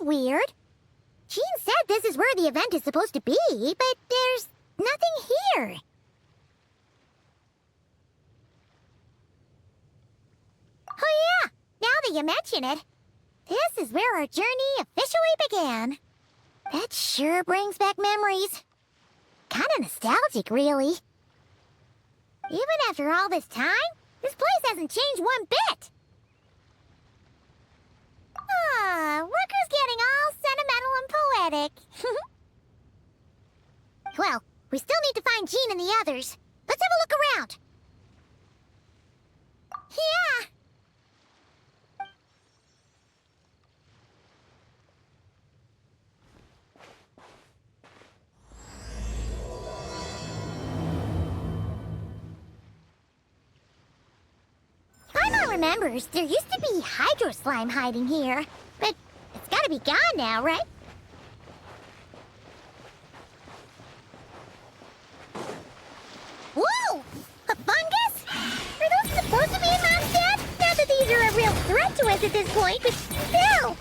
weird. Jean said this is where the event is supposed to be, but there's nothing here. Oh yeah, now that you mention it, this is where our journey officially began. That sure brings back memories. Kinda nostalgic, really. Even after all this time, this place hasn't changed one bit. Rooker's getting all sentimental and poetic. Well, we still need to find Jean and the others. Let's have a look around. Yeah! Paimon remembers there used to be hydro slime hiding here, but it's gotta be gone now, right? Whoa! A fungus? Are those supposed to be in Mom's dad? Not that these are a real threat to us at this point, but still!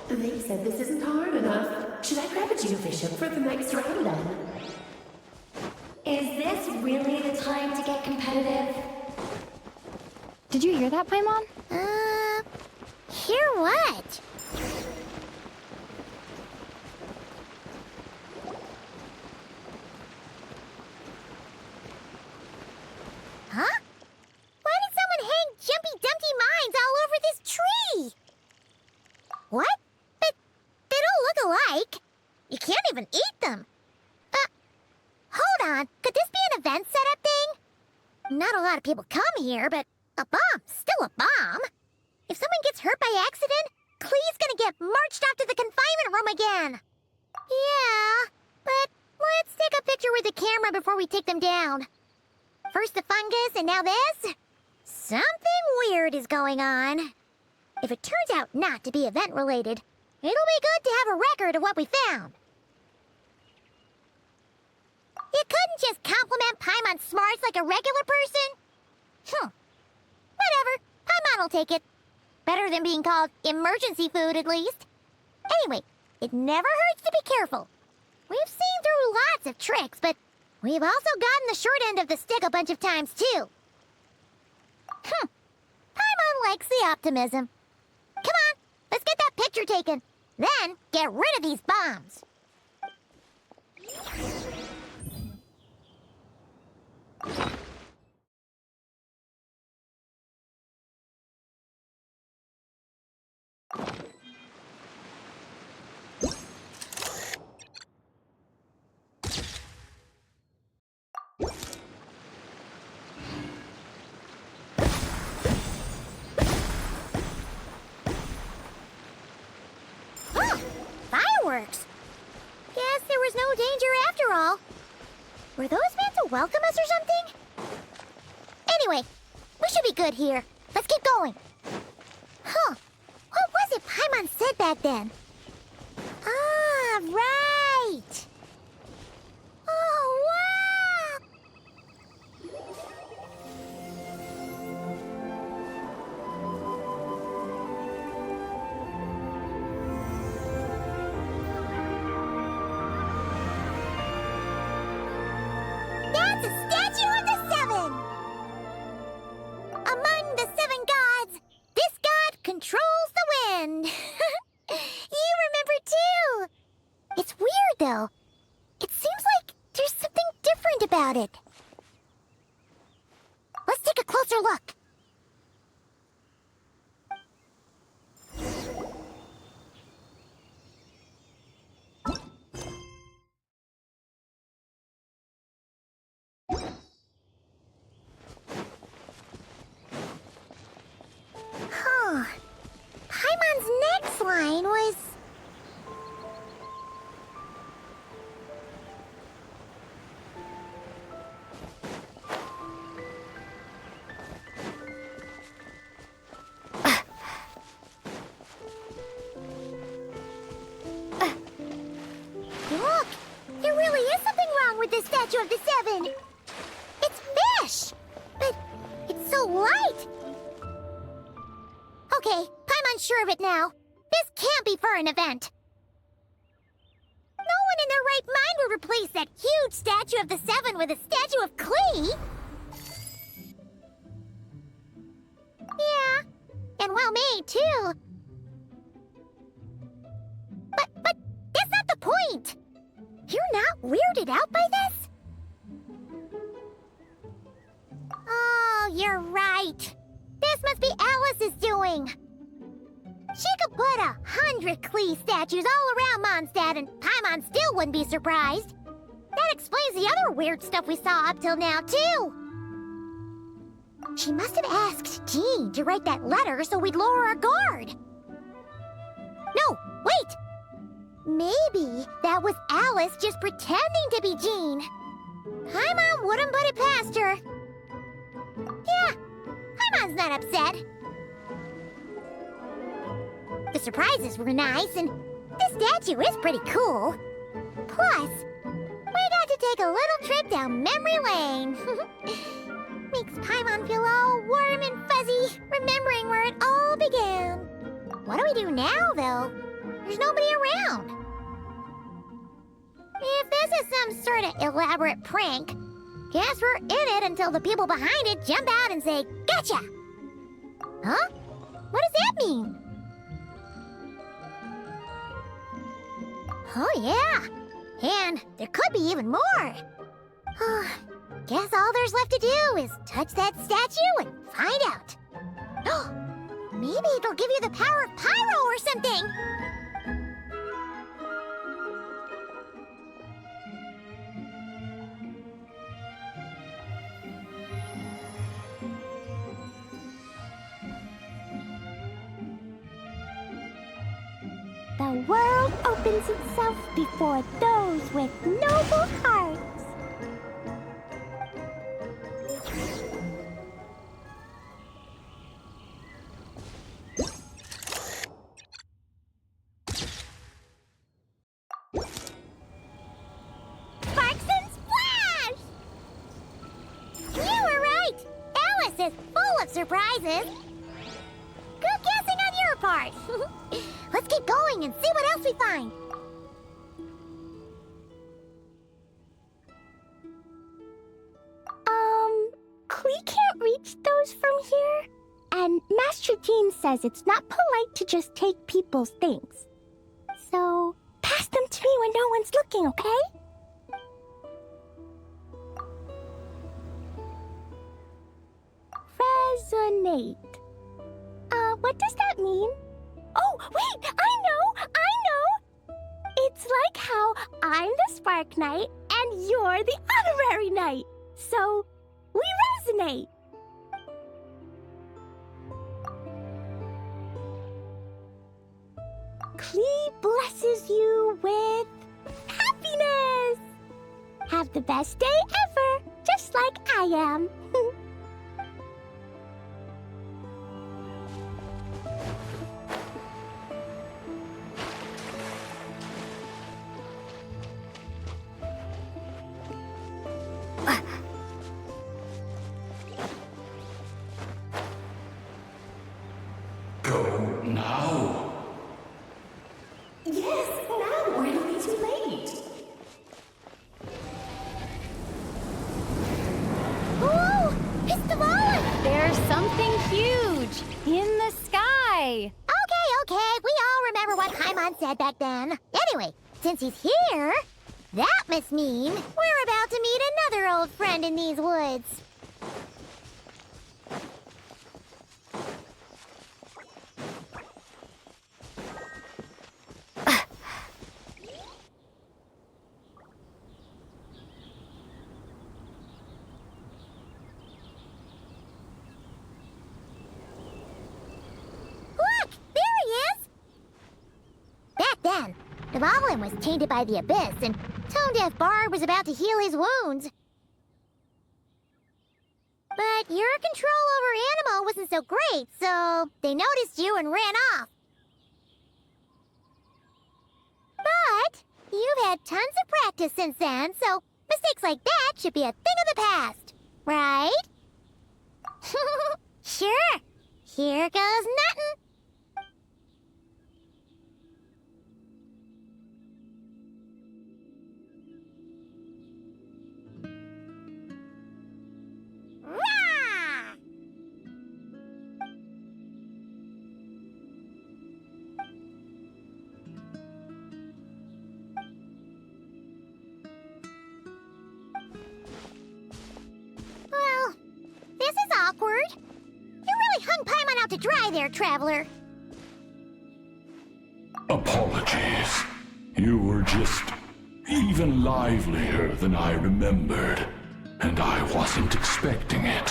They said this isn't hard enough. Should I grab a geofishing for the next round then? Is this really the time to get competitive? Did you hear that, Paimon? Hear what? Huh? Why did someone hang Jumpy Dumpty mines all over this tree? What? But they don't look alike. You can't even eat them. Hold on. Could this be an event setup thing? Not a lot of people come here, but a bomb's still a bomb. If someone gets hurt by accident, Clee's gonna get marched off to the confinement room again. Yeah, but let's take a picture with the camera before we take them down. First the fungus, and now this? Something weird is going on. If it turns out not to be event-related, it'll be good to have a record of what we found. You couldn't just compliment Paimon's smarts like a regular person? Whatever. Paimon will take it. Better than being called emergency food, at least. Anyway, it never hurts to be careful. We've seen through lots of tricks, but we've also gotten the short end of the stick a bunch of times, too. Paimon likes the optimism. Come on, let's get that picture taken. Then, get rid of these bombs. Fireworks! Guess there was no danger after all. Were those meant to welcome us or something? Anyway, we should be good here. Let's keep going. What was it Paimon said back then? Ah, right! Oh, wow! That's a statue of the seven! Among the seven gods, this god controls the wind. You remember too. It's weird though. It seems like there's something different about it. Let's take a closer look. Paimon's next line was... salmon! It's fish! But it's so light! Okay, Paimon's sure of it now. This can't be for an event. No one in their right mind would replace that huge statue of the Seven with a statue of Klee! Yeah, and well made, too. But that's not the point! You're not weirded out by this? Oh, you're right. This must be Alice's doing. She could put 100 Klee statues all around Mondstadt and Paimon still wouldn't be surprised. That explains the other weird stuff we saw up till now, too. She must have asked Jean to write that letter so we'd lower our guard. No, wait! Maybe that was Alice just pretending to be Jean. Paimon wouldn't put it past her. Yeah, Paimon's not upset. The surprises were nice, and the statue is pretty cool. Plus, we got to take a little trip down memory lane. Makes Paimon feel all warm and fuzzy, remembering where it all began. What do we do now, though? There's nobody around. If this is some sort of elaborate prank, guess we're in it until the people behind it jump out and say, "Gotcha!" Huh? What does that mean? Oh, yeah. And there could be even more. Guess all there's left to do is touch that statue and find out. Maybe it'll give you the power of pyro or something. The world opens itself before those with noble hearts. Sparks and splash! You were right! Alice is full of surprises. Good guessing on your part. Let's keep going and see what else we find. Klee can't reach those from here. And Master Jean says it's not polite to just take people's things. So, pass them to me when no one's looking, okay? Resonate. What does that mean? Oh, wait! I know! It's like how I'm the Spark Knight and you're the Honorary Knight. So, we resonate. Klee blesses you with happiness. Have the best day ever, just like I am. Go now. Yes, now or it'll be too late. Ooh! It's the Valen! There's something huge in the sky. Okay, we all remember what Paimon said back then. Anyway, since he's here, that must mean we're about to meet another old friend in these woods. Look! There he is! Back then, Valen was tainted by the Abyss, and Tone-Deaf Bard was about to heal his wounds. But your control over Animo wasn't so great, so they noticed you and ran off. But you've had tons of practice since then, so Mistakes like that should be a thing of the past, right? Sure. Here goes nothing. Rah! Well, this is awkward. You really hung Paimon out to dry there, Traveler. Apologies. You were just even livelier than I remembered, and I wasn't expecting it.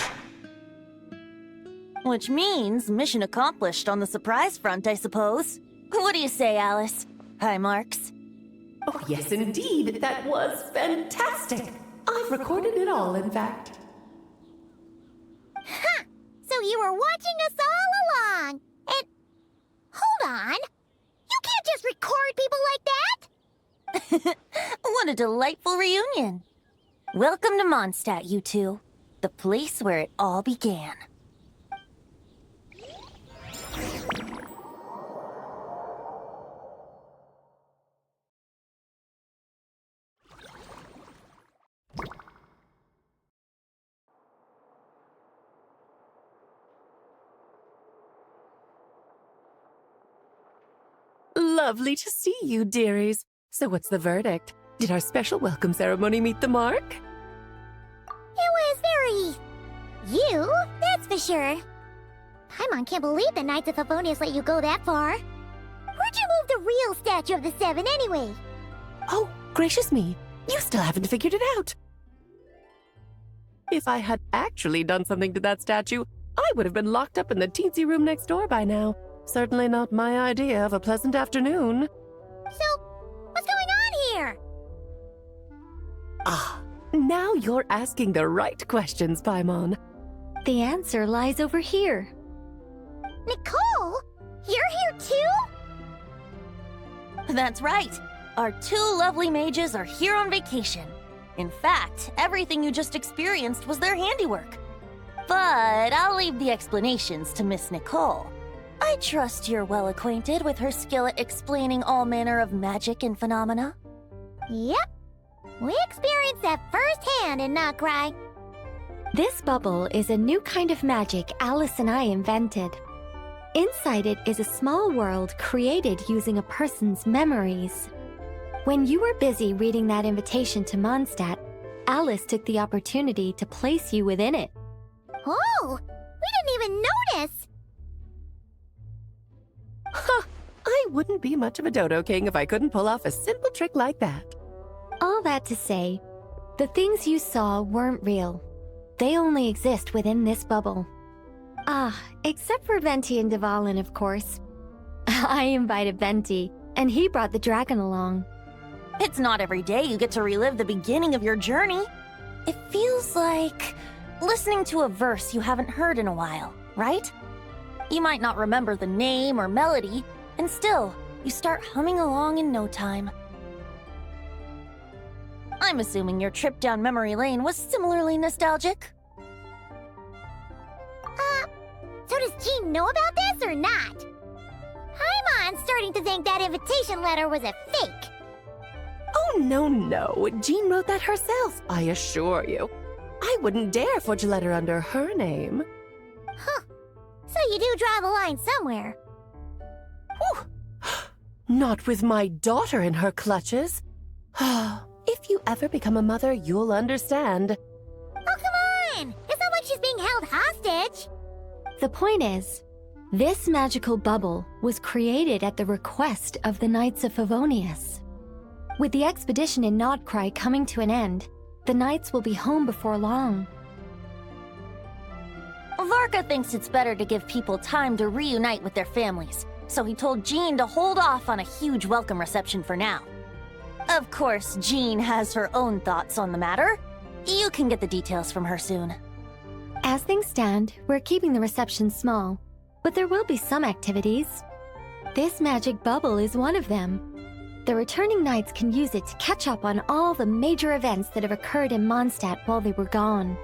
Which means mission accomplished on the surprise front, I suppose. What do you say, Alice? High marks. Oh, yes, indeed. That was fantastic. I've recorded it all, in fact. Huh! So you were watching us all along. And hold on. You can't just record people like that. What a delightful reunion. Welcome to Mondstadt, you two. The place where it all began. Lovely to see you, dearies. So what's the verdict? Did our special welcome ceremony meet the mark? It was very... you, that's for sure. Paimon can't believe the Knights of Favonius let you go that far. Where'd you move the real statue of the Seven anyway? Oh, gracious me. You still haven't figured it out. If I had actually done something to that statue, I would have been locked up in the teensy room next door by now. Certainly not my idea of a pleasant afternoon. So, what's going on here? Ah, now you're asking the right questions, Paimon. The answer lies over here. Nicole? You're here too? That's right. Our two lovely mages are here on vacation. In fact, everything you just experienced was their handiwork. But I'll leave the explanations to Miss Nicole. I trust you're well acquainted with her skill at explaining all manner of magic and phenomena. Yep. We experienced that firsthand in Nocry. This bubble is a new kind of magic Alice and I invented. Inside it is a small world created using a person's memories. When you were busy reading that invitation to Mondstadt, Alice took the opportunity to place you within it. Oh, we didn't even notice. Huh, I wouldn't be much of a Dodo King if I couldn't pull off a simple trick like that. All that to say, the things you saw weren't real. They only exist within this bubble. Ah, except for Venti and Dvalin, of course. I invited Venti, and he brought the dragon along. It's not every day you get to relive the beginning of your journey. It feels like listening to a verse you haven't heard in a while, right? You might not remember the name or melody, and still, you start humming along in no time. I'm assuming your trip down memory lane was similarly nostalgic. So does Jean know about this or not? Paimon's starting to think that invitation letter was a fake. Oh, no. Jean wrote that herself, I assure you. I wouldn't dare forge a letter under her name. Huh. So you do draw the line somewhere. Whew. Not with my daughter in her clutches. If you ever become a mother, you'll understand. Oh, come on! It's not like she's being held hostage. The point is, this magical bubble was created at the request of the Knights of Favonius. With the expedition in Nodcry coming to an end, the Knights will be home before long. Varka thinks it's better to give people time to reunite with their families, so he told Jean to hold off on a huge welcome reception for now. Of course, Jean has her own thoughts on the matter. You can get the details from her soon. As things stand, we're keeping the reception small, but there will be some activities. This magic bubble is one of them. The returning knights can use it to catch up on all the major events that have occurred in Mondstadt while they were gone.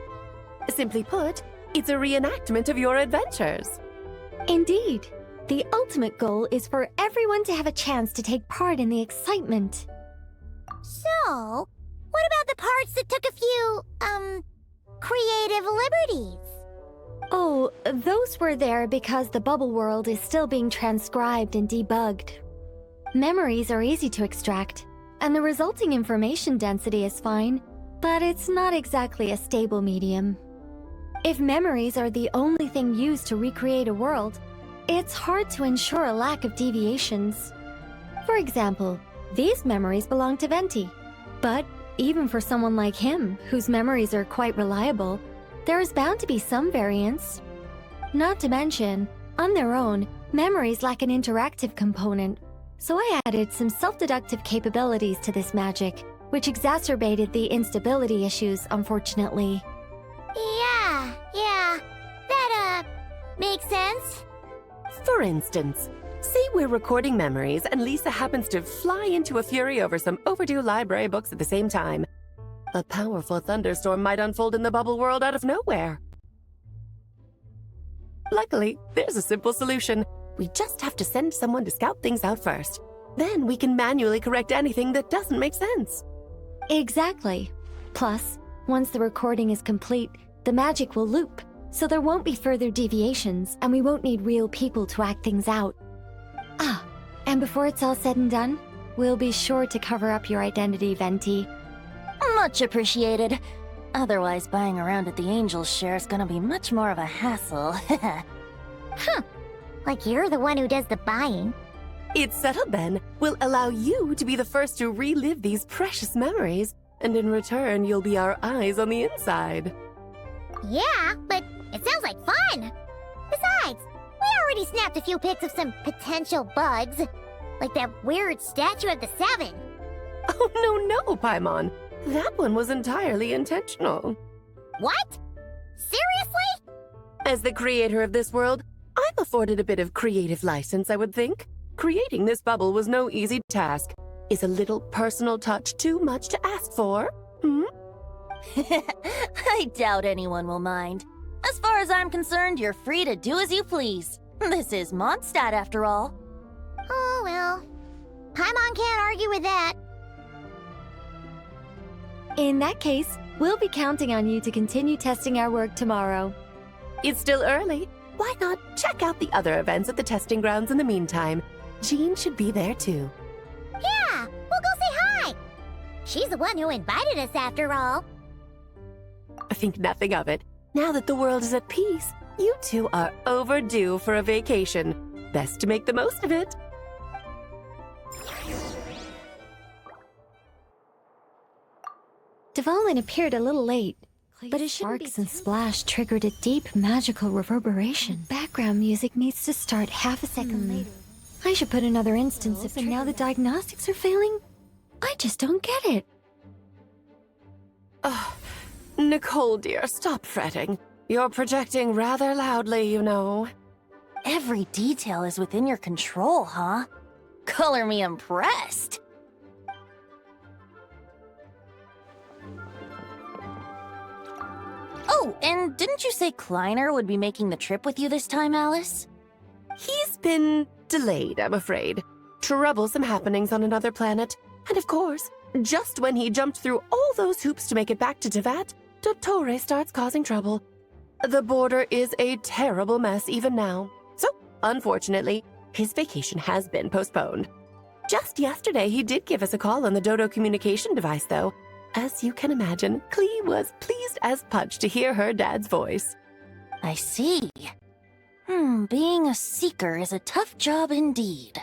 Simply put, it's a reenactment of your adventures. Indeed. The ultimate goal is for everyone to have a chance to take part in the excitement. So, what about the parts that took a few, creative liberties? Oh, those were there because the bubble world is still being transcribed and debugged. Memories are easy to extract, and the resulting information density is fine, but it's not exactly a stable medium. If memories are the only thing used to recreate a world, it's hard to ensure a lack of deviations. For example, these memories belong to Venti, but even for someone like him, whose memories are quite reliable, there is bound to be some variance. Not to mention, on their own, memories lack an interactive component, so I added some self-deductive capabilities to this magic, which exacerbated the instability issues, unfortunately. Yeah, that, makes sense. For instance, say we're recording memories and Lisa happens to fly into a fury over some overdue library books at the same time. A powerful thunderstorm might unfold in the bubble world out of nowhere. Luckily, there's a simple solution. We just have to send someone to scout things out first. Then we can manually correct anything that doesn't make sense. Exactly. Plus, once the recording is complete, the magic will loop, so there won't be further deviations, and we won't need real people to act things out. Ah, and before it's all said and done, we'll be sure to cover up your identity, Venti. Much appreciated. Otherwise, buying around at the Angel's share is gonna be much more of a hassle. Like you're the one who does the buying. It's settled then. We'll allow you to be the first to relive these precious memories, and in return, you'll be our eyes on the inside. Yeah, but it sounds like fun! Besides, we already snapped a few pics of some potential bugs. Like that weird statue of the Seven. Oh, no, Paimon. That one was entirely intentional. What? Seriously? As the creator of this world, I'm afforded a bit of creative license, I would think. Creating this bubble was no easy task. Is a little personal touch too much to ask for? I doubt anyone will mind. As far as I'm concerned, you're free to do as you please. This is Mondstadt, after all. Oh, well. Paimon can't argue with that. In that case, we'll be counting on you to continue testing our work tomorrow. It's still early. Why not check out the other events at the testing grounds in the meantime? Jean should be there too. Yeah, we'll go say hi. She's the one who invited us after all. I think nothing of it. Now that the world is at peace, you two are overdue for a vacation. Best to make the most of it. Dvalin appeared a little late, but his sparks and splash triggered a deep magical reverberation. Background music needs to start half a second later. I should put another instance if now the diagnostics are failing. I just don't get it. Nicole, dear, stop fretting. You're projecting rather loudly, you know. Every detail is within your control, huh? Color me impressed. Oh, and didn't you say Kleiner would be making the trip with you this time, Alice? He's been delayed, I'm afraid. Troublesome happenings on another planet. And of course, just when he jumped through all those hoops to make it back to Tevat, Dottore starts causing trouble. The border is a terrible mess even now. So, unfortunately, his vacation has been postponed. Just yesterday, he did give us a call on the Dodo communication device, though. As you can imagine, Klee was pleased as punch to hear her dad's voice. I see. Being a seeker is a tough job indeed.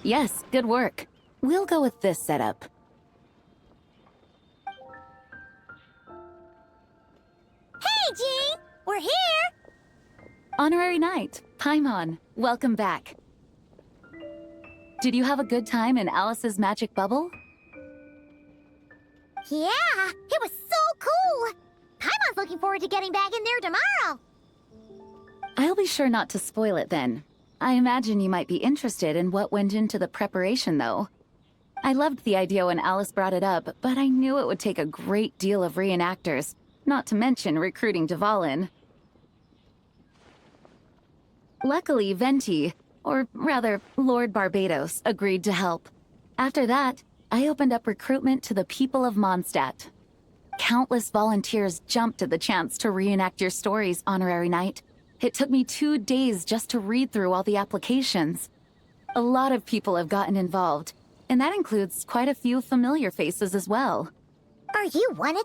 Yes, good work. We'll go with this setup. Hey, Jean! We're here! Honorary Knight, Paimon, welcome back. Did you have a good time in Alice's magic bubble? Yeah, it was so cool! Paimon's looking forward to getting back in there tomorrow! I'll be sure not to spoil it then. I imagine you might be interested in what went into the preparation, though. I loved the idea when Alice brought it up, but I knew it would take a great deal of reenactors, not to mention recruiting Dvalin. Luckily, Venti, or rather, Lord Barbados, agreed to help. After that, I opened up recruitment to the people of Mondstadt. Countless volunteers jumped at the chance to reenact your stories, Honorary Knight. It took me 2 days just to read through all the applications. A lot of people have gotten involved, and that includes quite a few familiar faces as well. Are you one of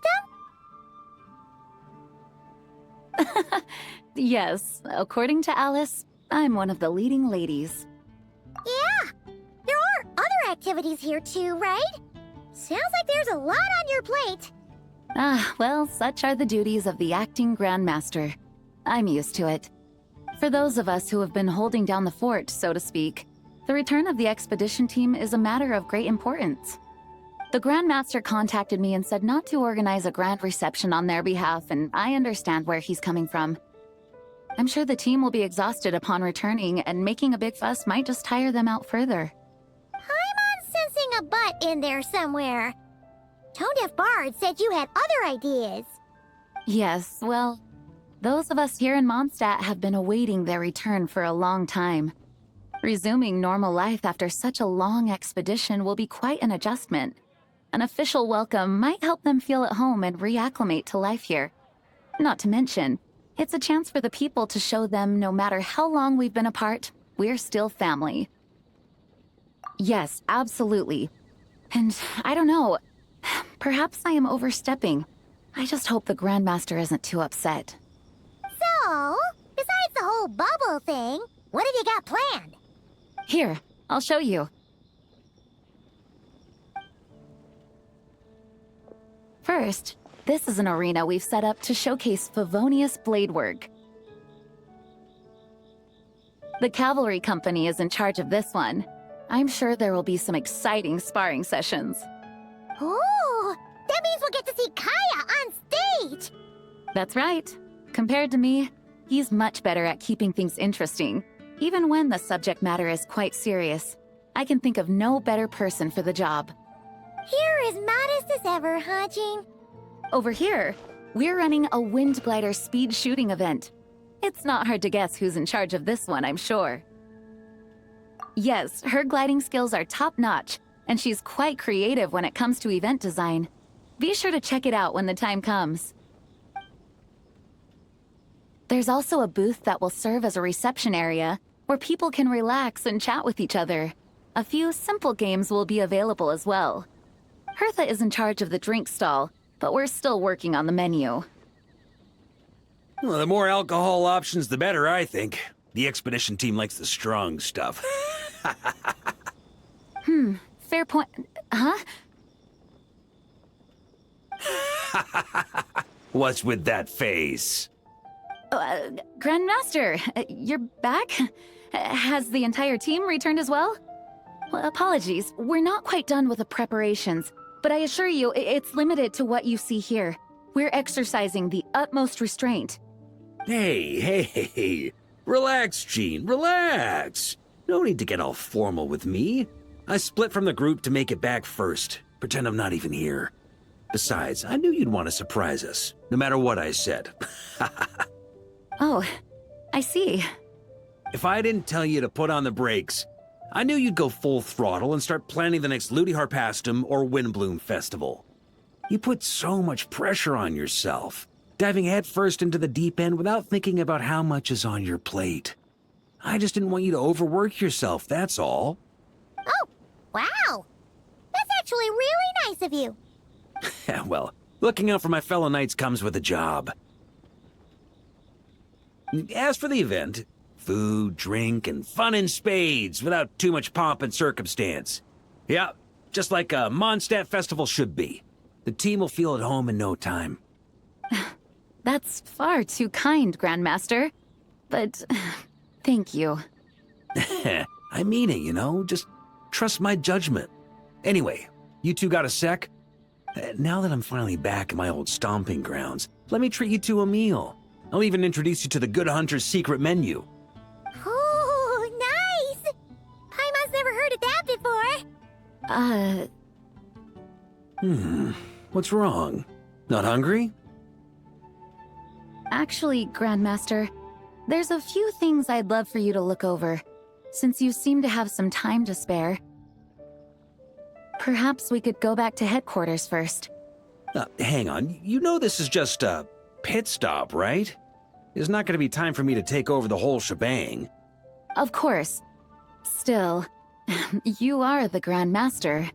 them? Yes, according to Alice, I'm one of the leading ladies. Yeah, there are other activities here too, right? Sounds like there's a lot on your plate. Ah, well, such are the duties of the acting Grandmaster. I'm used to it. For those of us who have been holding down the fort, so to speak, the return of the expedition team is a matter of great importance. The Grandmaster contacted me and said not to organize a grand reception on their behalf, and I understand where he's coming from. I'm sure the team will be exhausted upon returning, and making a big fuss might just tire them out further. I'm sensing a butt in there somewhere. Tone Deaf Bard said you had other ideas. Yes, well, those of us here in Mondstadt have been awaiting their return for a long time. Resuming normal life after such a long expedition will be quite an adjustment. An official welcome might help them feel at home and reacclimate to life here. Not to mention, it's a chance for the people to show them no matter how long we've been apart, we're still family. Yes, absolutely. And I don't know, perhaps I am overstepping. I just hope the Grandmaster isn't too upset. So, besides the whole bubble thing, what have you got planned? Here, I'll show you. First, this is an arena we've set up to showcase Favonius blade work. The cavalry company is in charge of this one. I'm sure there will be some exciting sparring sessions. Ooh, that means we'll get to see Kaya on stage! That's right. Compared to me, he's much better at keeping things interesting, even when the subject matter is quite serious. I can think of no better person for the job. You're as modest as ever, huh, Jean? Over here, we're running a wind glider speed shooting event. It's not hard to guess who's in charge of this one, I'm sure. Yes, her gliding skills are top-notch, and she's quite creative when it comes to event design. Be sure to check it out when the time comes. There's also a booth that will serve as a reception area where people can relax and chat with each other. A few simple games will be available as well. Hertha is in charge of the drink stall, but we're still working on the menu. Well, the more alcohol options, the better, I think. The expedition team likes the strong stuff. Fair point. Huh? What's with that face? Grandmaster, you're back? Has the entire team returned as well? Well, apologies, we're not quite done with the preparations, but I assure you, it's limited to what you see here. We're exercising the utmost restraint. Hey. Relax, Jean, relax. No need to get all formal with me. I split from the group to make it back first. Pretend I'm not even here. Besides, I knew you'd want to surprise us, no matter what I said. Oh, I see. If I didn't tell you to put on the brakes, I knew you'd go full throttle and start planning the next Ludi Harpastum or Windbloom Festival. You put so much pressure on yourself, diving headfirst into the deep end without thinking about how much is on your plate. I just didn't want you to overwork yourself, that's all. Oh, wow! That's actually really nice of you. Well, looking out for my fellow knights comes with a job. As for the event, food, drink, and fun in spades without too much pomp and circumstance. Yeah, just like a Mondstadt festival should be. The team will feel at home in no time. That's far too kind, Grandmaster. But thank you. I mean it, you know? Just trust my judgment. Anyway, you two got a sec? Now that I'm finally back in my old stomping grounds, let me treat you to a meal. I'll even introduce you to the Good Hunter's secret menu. Oh, nice! Paimon's never heard of that before. What's wrong? Not hungry? Actually, Grandmaster, there's a few things I'd love for you to look over, since you seem to have some time to spare. Perhaps we could go back to headquarters first. Hang on, you know this is just a pit stop, right? There's not going to be time for me to take over the whole shebang. Of course. Still, you are the Grandmaster.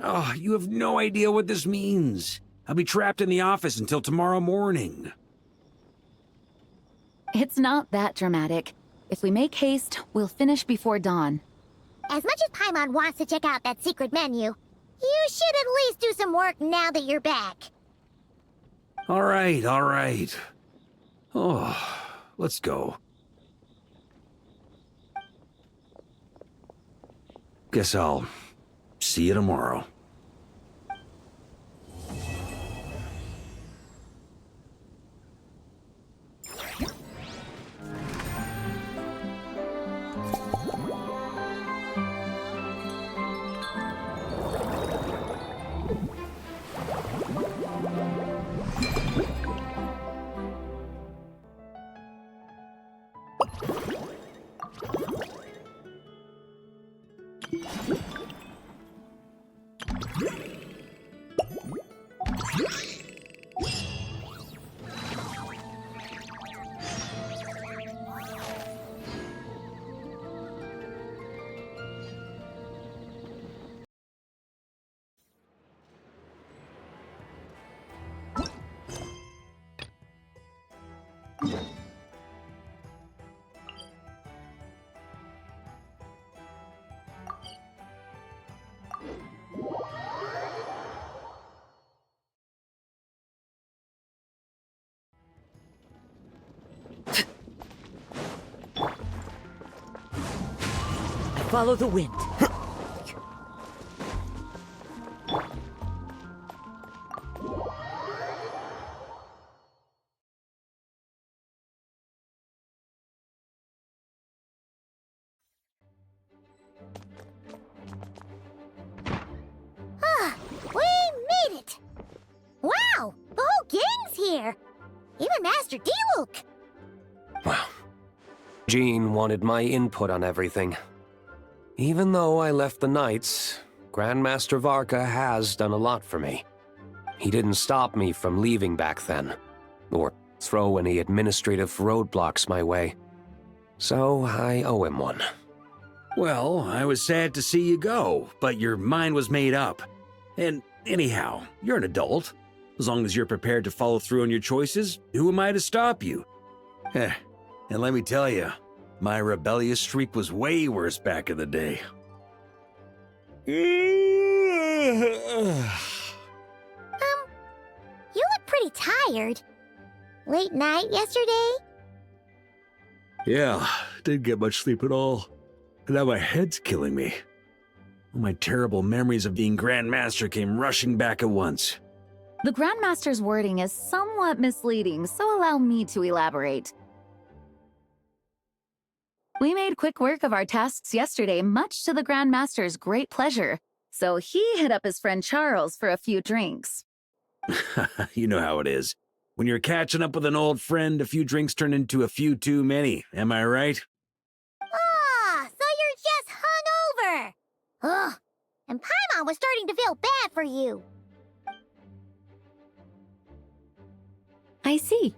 Oh, you have no idea what this means. I'll be trapped in the office until tomorrow morning. It's not that dramatic. If we make haste, we'll finish before dawn. As much as Paimon wants to check out that secret menu, you should at least do some work now that you're back. All right, all right. Oh, let's go. Guess I'll see you tomorrow. Follow the wind. We made it! Wow, the whole gang's here! Even Master Diluc! Well, Jean wanted my input on everything. Even though I left the Knights, Grandmaster Varka has done a lot for me. He didn't stop me from leaving back then, or throw any administrative roadblocks my way. So I owe him one. Well, I was sad to see you go, but your mind was made up. And anyhow, you're an adult. As long as you're prepared to follow through on your choices, who am I to stop you? And let me tell you, my rebellious streak was way worse back in the day. You look pretty tired. Late night yesterday? Yeah, didn't get much sleep at all. And now my head's killing me. All my terrible memories of being Grandmaster came rushing back at once. The Grandmaster's wording is somewhat misleading, so allow me to elaborate. We made quick work of our tasks yesterday, much to the Grandmaster's great pleasure, so he hit up his friend Charles for a few drinks. You know how it is. When you're catching up with an old friend, a few drinks turn into a few too many, am I right? Ah, so you're just hungover! Ugh, and Paimon was starting to feel bad for you. I see.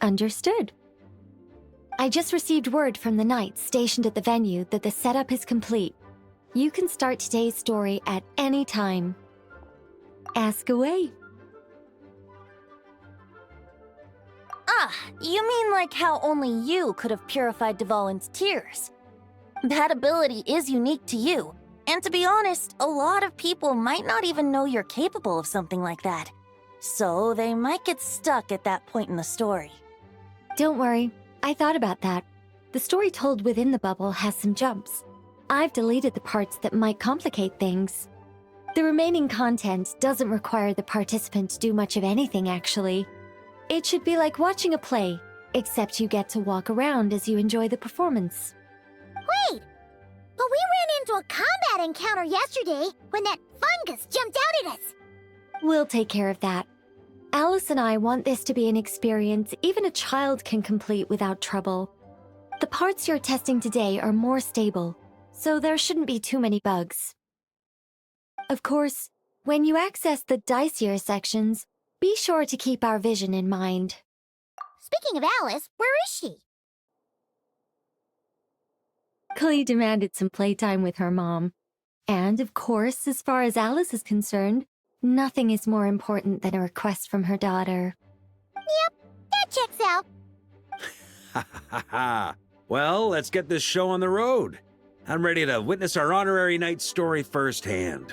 Understood. I just received word from the Knights stationed at the venue that the setup is complete. You can start today's story at any time. Ask away. Ah, you mean like how only you could have purified Dvalin's tears? That ability is unique to you, and to be honest, a lot of people might not even know you're capable of something like that. So they might get stuck at that point in the story. Don't worry, I thought about that. The story told within the bubble has some jumps. I've deleted the parts that might complicate things. The remaining content doesn't require the participant to do much of anything, actually. It should be like watching a play, except you get to walk around as you enjoy the performance. Wait! But we ran into a combat encounter yesterday when that fungus jumped out at us. We'll take care of that. Alice and I want this to be an experience even a child can complete without trouble. The parts you're testing today are more stable, so there shouldn't be too many bugs. Of course, when you access the dicier sections, be sure to keep our vision in mind. Speaking of Alice, where is she? Klee demanded some playtime with her mom. And of course, as far as Alice is concerned, nothing is more important than a request from her daughter. Yep, that checks out. Ha ha ha! Well, let's get this show on the road. I'm ready to witness our honorary knight's story firsthand.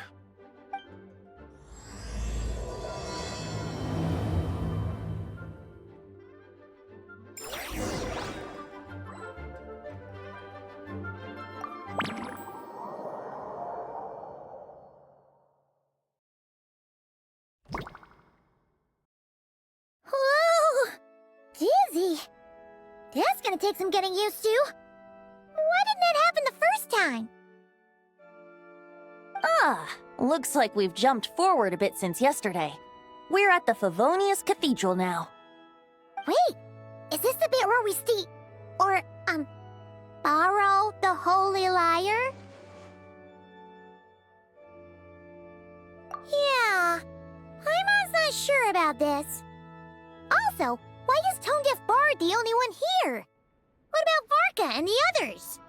Whoa! Dizzy. That's gonna take some getting used to. Why didn't that happen the first time? Ah, looks like we've jumped forward a bit since yesterday. We're at the Favonius Cathedral now. Wait, is this the bit where we borrow the Holy Lyre? Yeah, I'm not sure about this. Also, why is Tone Deaf Bard the only one here? What about Varka and the others?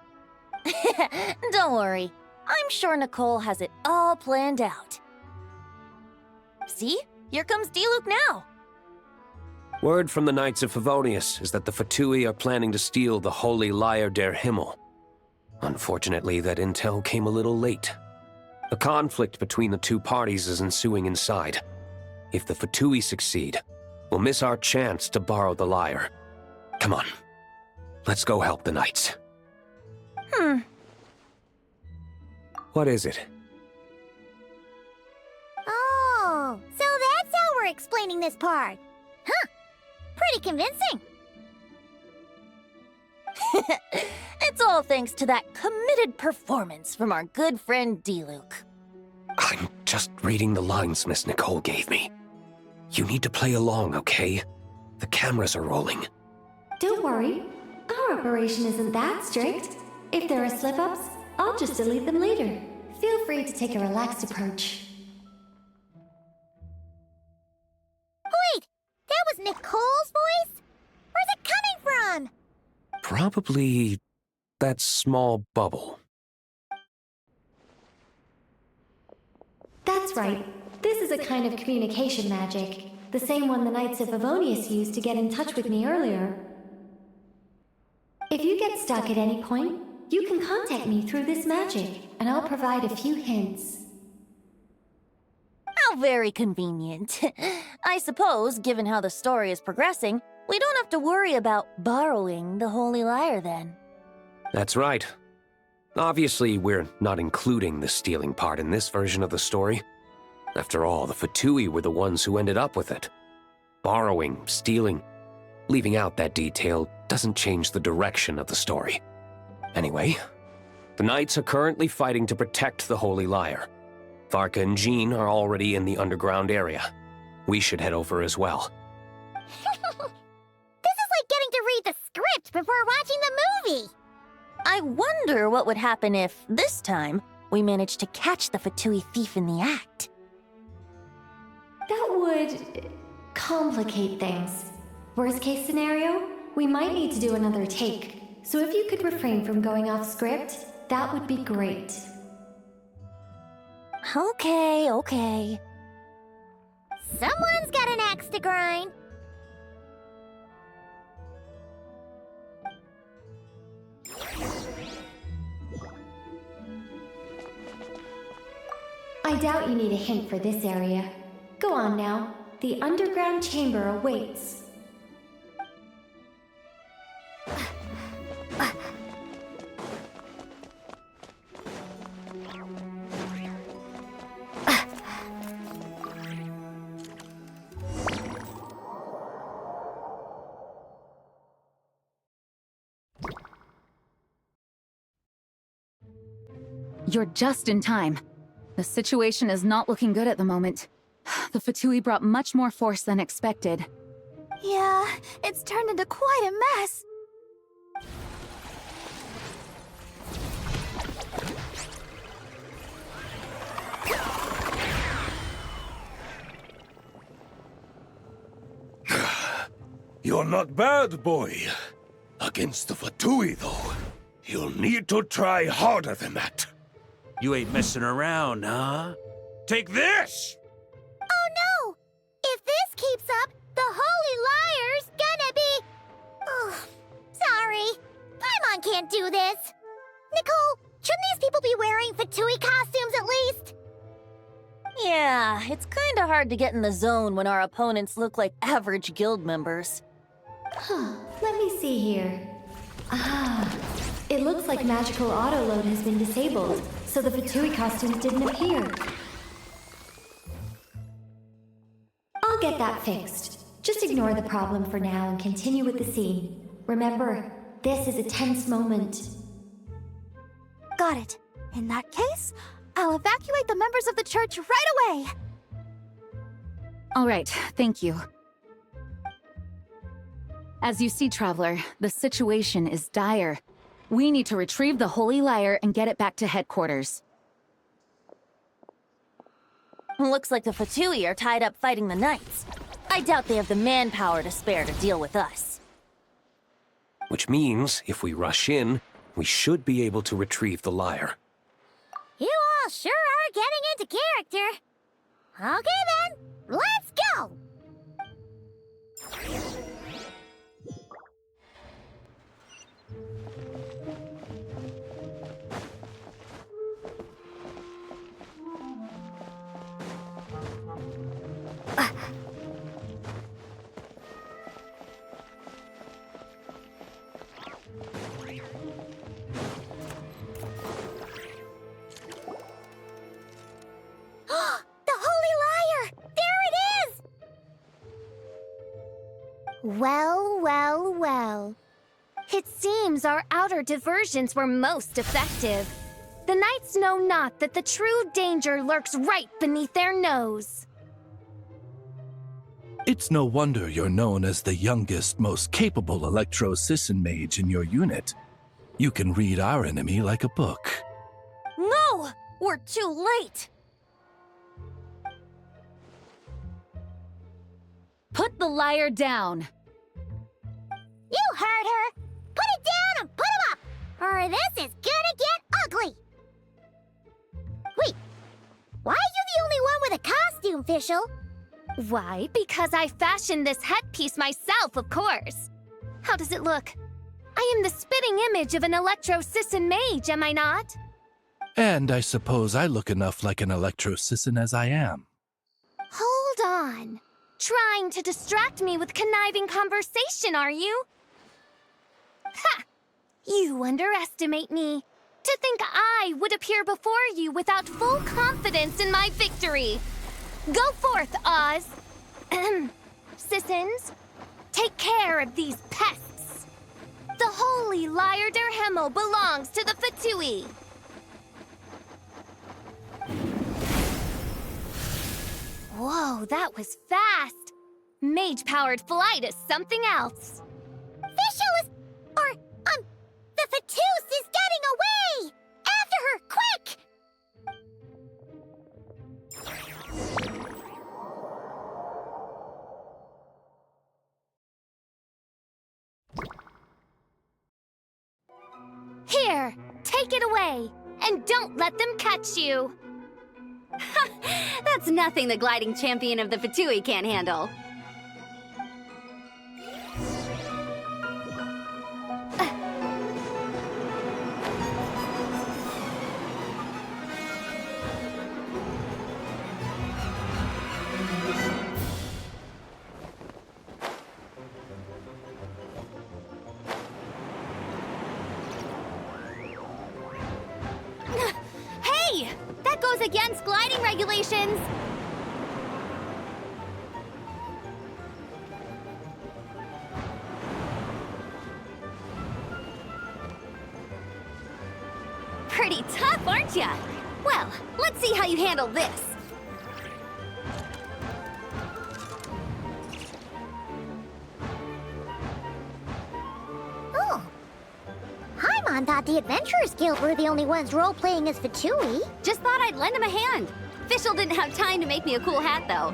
Don't worry, I'm sure Nicole has it all planned out. See? Here comes Diluc now. Word from the Knights of Favonius is that the Fatui are planning to steal the Holy Lyre der Himmel. Unfortunately, that intel came a little late. A conflict between the two parties is ensuing inside. If the Fatui succeed, we'll miss our chance to borrow the lyre. Come on, let's go help the Knights. What is it? Oh, so that's how we're explaining this part. Huh, pretty convincing. It's all thanks to that committed performance from our good friend Diluc. I'm just reading the lines Miss Nicole gave me. You need to play along, okay? The cameras are rolling. Don't worry, our operation isn't that strict. If there are slip-ups, I'll just delete them later. Feel free to take a relaxed approach. Wait, that was Nicole's voice? Where's it coming from? Probably that small bubble. That's right. This is a kind of communication magic. The same one the Knights of Favonius used to get in touch with me earlier. If you get stuck at any point, you can contact me through this magic, and I'll provide a few hints. How very convenient. I suppose, given how the story is progressing, we don't have to worry about borrowing the Holy Lyre then. That's right. Obviously, we're not including the stealing part in this version of the story. After all, the Fatui were the ones who ended up with it. Borrowing, stealing, leaving out that detail doesn't change the direction of the story. Anyway, the Knights are currently fighting to protect the Holy Lyre. Varka and Jean are already in the underground area. We should head over as well. This is like getting to read the script before watching the movie. I wonder what would happen if, this time, we managed to catch the Fatui thief in the act. That would complicate things. Worst case scenario, we might need to do another take. So if you could refrain from going off script, that would be great. Okay. Someone's got an axe to grind. I doubt you need a hint for this area. Go on now. The underground chamber awaits. You're just in time. The situation is not looking good at the moment. The Fatui brought much more force than expected. Yeah, it's turned into quite a mess. You're not bad, boy. Against the Fatui, though, you'll need to try harder than that. You ain't messing around, huh? Take this! Oh no! If this keeps up, the Holy Liar's gonna be... Oh, sorry. Paimon can't do this. Nicole, shouldn't these people be wearing Fatui costumes at least? Yeah, it's kinda hard to get in the zone when our opponents look like average guild members. Let me see here. It looks like magical autoload has been disabled, so the Fatui costumes didn't appear. I'll get that fixed. Just ignore the problem for now and continue with the scene. Remember, this is a tense moment. Got it. In that case, I'll evacuate the members of the church right away. All right, thank you. As you see, Traveler, the situation is dire. We need to retrieve the Holy Lyre and get it back to headquarters. Looks like the Fatui are tied up fighting the Knights. I doubt they have the manpower to spare to deal with us. Which means, if we rush in, we should be able to retrieve the lyre. You all sure are getting into character. Okay then, let's go! The Holy Lyre! There it is! Well, well, well. It seems our outer diversions were most effective. The knights know not that the true danger lurks right beneath their nose. It's no wonder you're known as the youngest, most capable Electro-Sisson mage in your unit. You can read our enemy like a book. No! We're too late! Put the lyre down! You heard her! Put it down and put him up! Or this is gonna get ugly! Wait, why are you the only one with a costume, Fischl? Why? Because I fashioned this headpiece myself, of course. How does it look? I am the spitting image of an Electro-Sisson mage, am I not? And I suppose I look enough like an Electro-Sisson as I am. Hold on. Trying to distract me with conniving conversation, are you? Ha! You underestimate me. To think I would appear before you without full confidence in my victory. Go forth, Oz. Sissons, take care of these pests. The Holy Lyre der Himmel belongs to the Fatui. Whoa, that was fast. Mage-powered flight is something else. Fischl is... the Fatus is getting away! After her, quick! Here, take it away, and don't let them catch you. That's nothing the gliding champion of the Fatui can't handle. regulations! Pretty tough, aren't ya? Well, let's see how you handle this. Oh. Paimon thought the Adventurers Guild were the only ones role-playing as Fatui. Just thought I'd lend him a hand. Fischl didn't have time to make me a cool hat, though.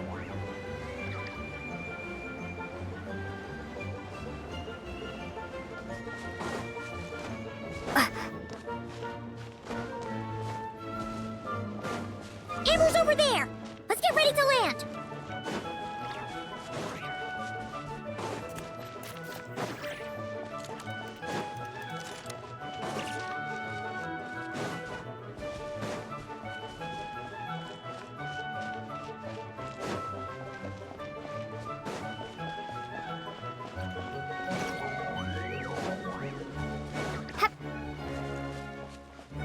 Amber's over there! Let's get ready to land!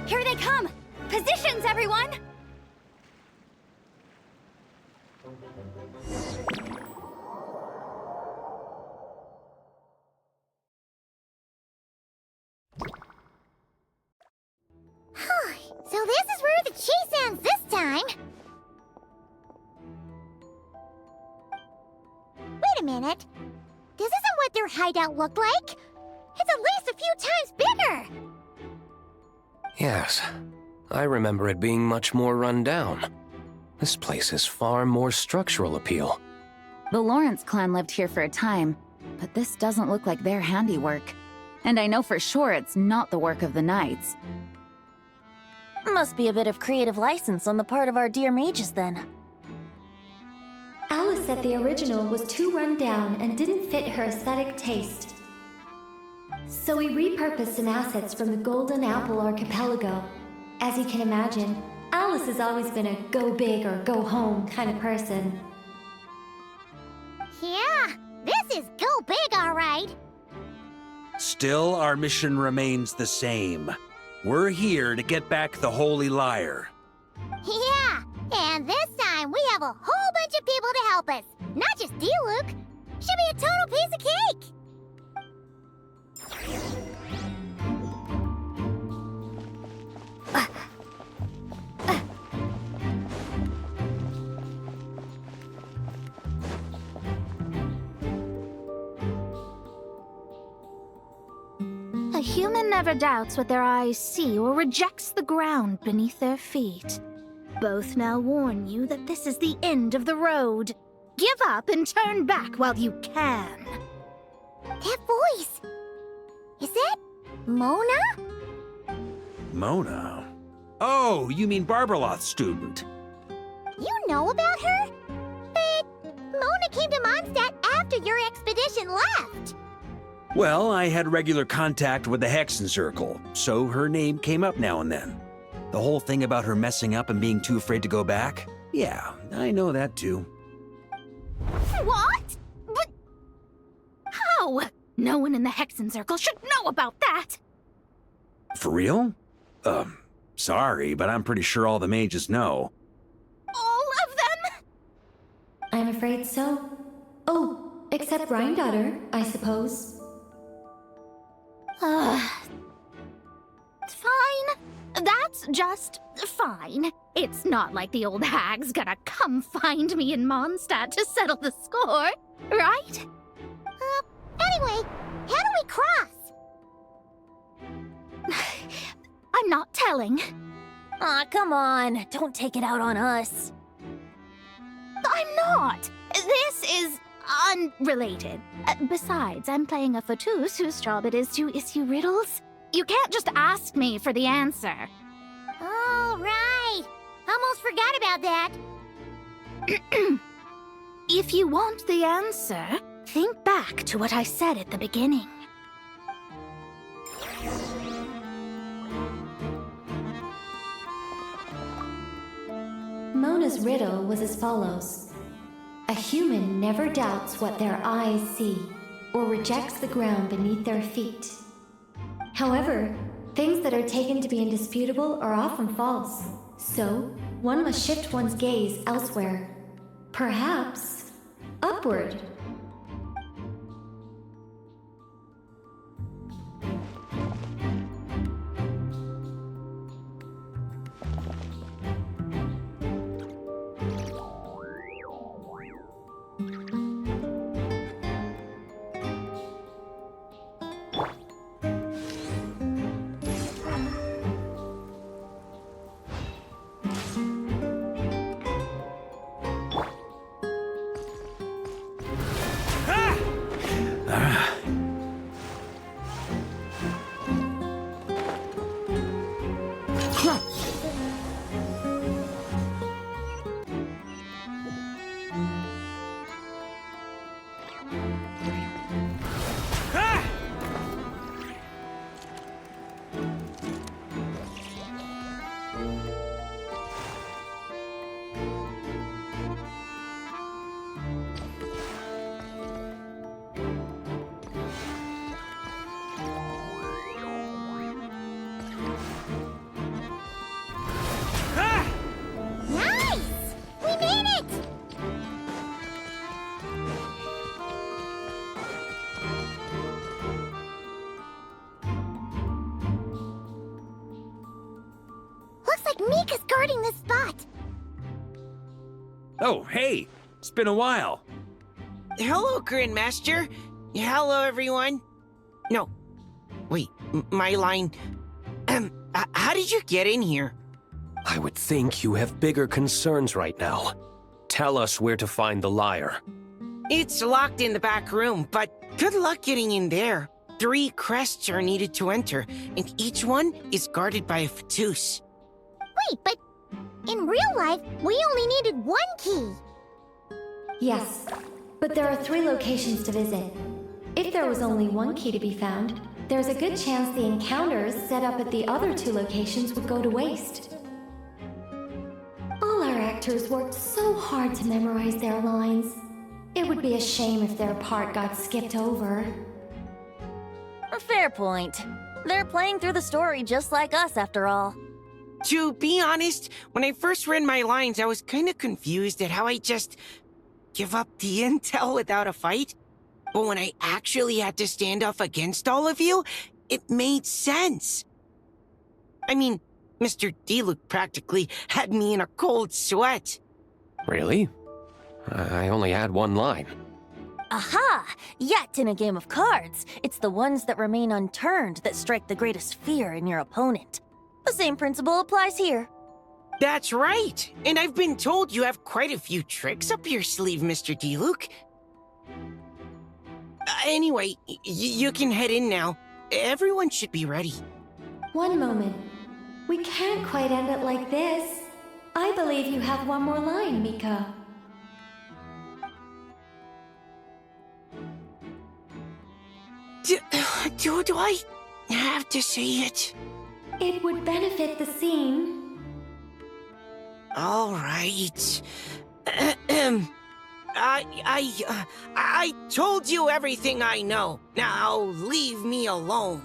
Here they come! Positions, everyone! So this is where the chase ends this time. Wait a minute. This isn't what their hideout looked like. It's at least a few times bigger. Yes, I remember it being much more run down. This place has far more structural appeal. The Lawrence clan lived here for a time, but this doesn't look like their handiwork. And I know for sure it's not the work of the knights. Must be a bit of creative license on the part of our dear mages, then. Alice said the original was too run down and didn't fit her aesthetic taste. So we repurposed some assets from the Golden Apple Archipelago. As you can imagine, Alice has always been a go big or go home kind of person. Yeah, this is go big, all right. Still, our mission remains the same. We're here to get back the Holy Lyre. Yeah, and this time we have a whole bunch of people to help us. Not just Diluc. Should be a total piece of cake. A human never doubts what their eyes see or rejects the ground beneath their feet. Both now warn you that this is the end of the road. Give up and turn back while you can. That voice. Is that Mona? Mona? Oh, you mean Barbarloth's student. You know about her? But Mona came to Mondstadt after your expedition left. Well, I had regular contact with the Hexen Circle, so her name came up now and then. The whole thing about her messing up and being too afraid to go back? Yeah, I know that too. What? But how? No one in the Hexen Circle should know about that. For real? Sorry, but I'm pretty sure all the mages know. All of them? I'm afraid so. Oh, except Granddaughter, I suppose. Fine. That's just fine. It's not like the old hag's gonna come find me in Mondstadt to settle the score, right? Anyway, how do we cross? I'm not telling. Aw, come on. Don't take it out on us. I'm not. This is unrelated. Besides, I'm playing a Fatus whose job it is to issue riddles. You can't just ask me for the answer. All right. Almost forgot about that. If you want the answer, think back to what I said at the beginning. Mona's riddle was as follows. A human never doubts what their eyes see, or rejects the ground beneath their feet. However, things that are taken to be indisputable are often false, So, one must shift one's gaze elsewhere. Perhaps upward. Nice! We made it! Looks like Mika's guarding this spot. Oh, hey! It's been a while. Hello, Grandmaster. Hello, everyone. No. Wait, my line. How did you get in here? I would think you have bigger concerns right now. Tell us where to find the lyre. It's locked in the back room, but good luck getting in there. 3 crests are needed to enter, and each one is guarded by a Fatus. Wait, but in real life, we only needed 1 key. Yes, but there are 3 locations to visit. If there was only 1 key to be found, there's a good chance the encounters set up at the other 2 locations would go to waste. All our actors worked so hard to memorize their lines. It would be a shame if their part got skipped over. A fair point. They're playing through the story just like us, after all. To be honest, when I first read my lines, I was kind of confused at how I just give up the intel without a fight. But when I actually had to stand off against all of you, it made sense. I mean, Mr. Diluc practically had me in a cold sweat. Really? I only had 1 line. Aha! Yet in a game of cards, it's the ones that remain unturned that strike the greatest fear in your opponent. The same principle applies here. That's right. And I've been told you have quite a few tricks up your sleeve, Mr. Diluc. Anyway, you can head in now. Everyone should be ready. One moment. We can't quite end it like this. I believe you have 1 more line, Mika. Do I have to say it? It would benefit the scene. All right. I told you everything I know. Now leave me alone.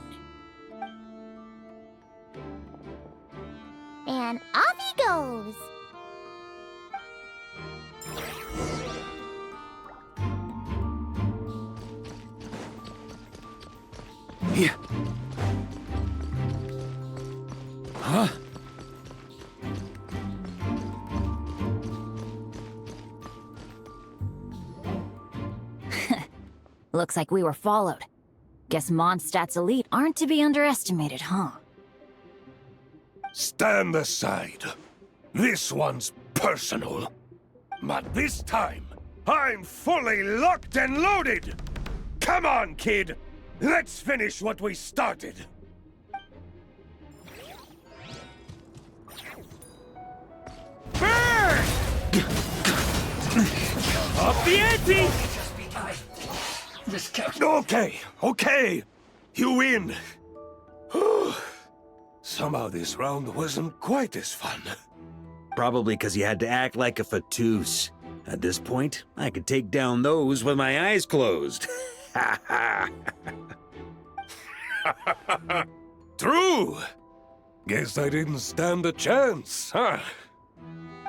And off he goes. Yeah. Huh? Looks like we were followed. Guess Mondstadt's elite aren't to be underestimated, huh? Stand aside. This one's personal. But this time, I'm fully locked and loaded! Come on, kid! Let's finish what we started! Burn! Up the ante! Okay. You win. Somehow this round wasn't quite as fun. Probably because you had to act like a Fatus. At this point, I could take down those with my eyes closed. True! Guess I didn't stand a chance, huh?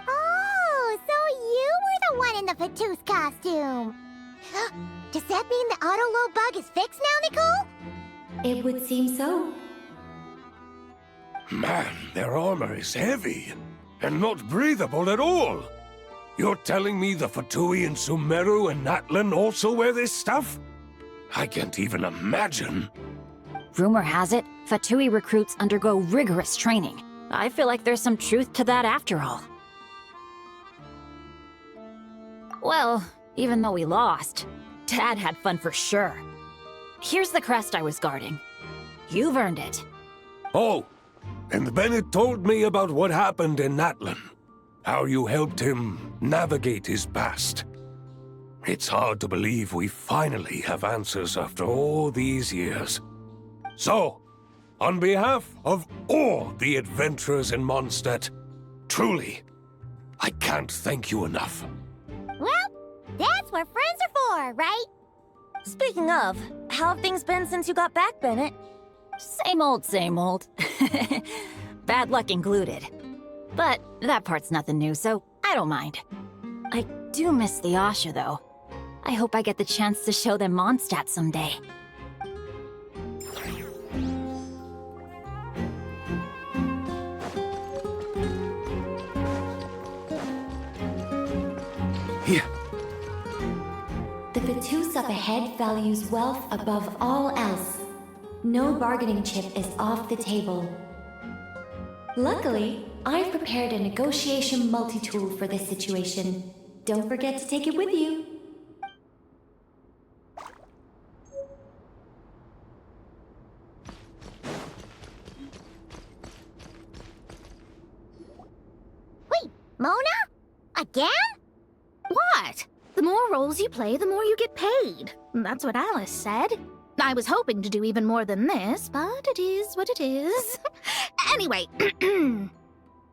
Oh, so you were the one in the Fatooth costume. Does that mean the auto-load bug is fixed now, Nicole? It would seem so. Man, their armor is heavy and not breathable at all. You're telling me the Fatui in Sumeru and Natlan also wear this stuff? I can't even imagine. Rumor has it, Fatui recruits undergo rigorous training. I feel like there's some truth to that after all. Well, even though we lost, Dad had fun for sure. Here's the crest I was guarding. You've earned it. Oh, and Bennett told me about what happened in Natlan. How you helped him navigate his past. It's hard to believe we finally have answers after all these years. So, on behalf of all the adventurers in Mondstadt, truly, I can't thank you enough. Well, that's what friends are for, right? Speaking of, how have things been since you got back, Bennett? Same old, same old. Bad luck included. But that part's nothing new, so I don't mind. I do miss the Asha, though. I hope I get the chance to show them Mondstadt someday. Here. The Fatooth up ahead values wealth above all else. No bargaining chip is off the table. Luckily, I've prepared a negotiation multi-tool for this situation. Don't forget to take it with you. Wait, Mona? Again? What? The more roles you play, the more you get paid. That's what Alice said. I was hoping to do even more than this, but it is what it is. Anyway,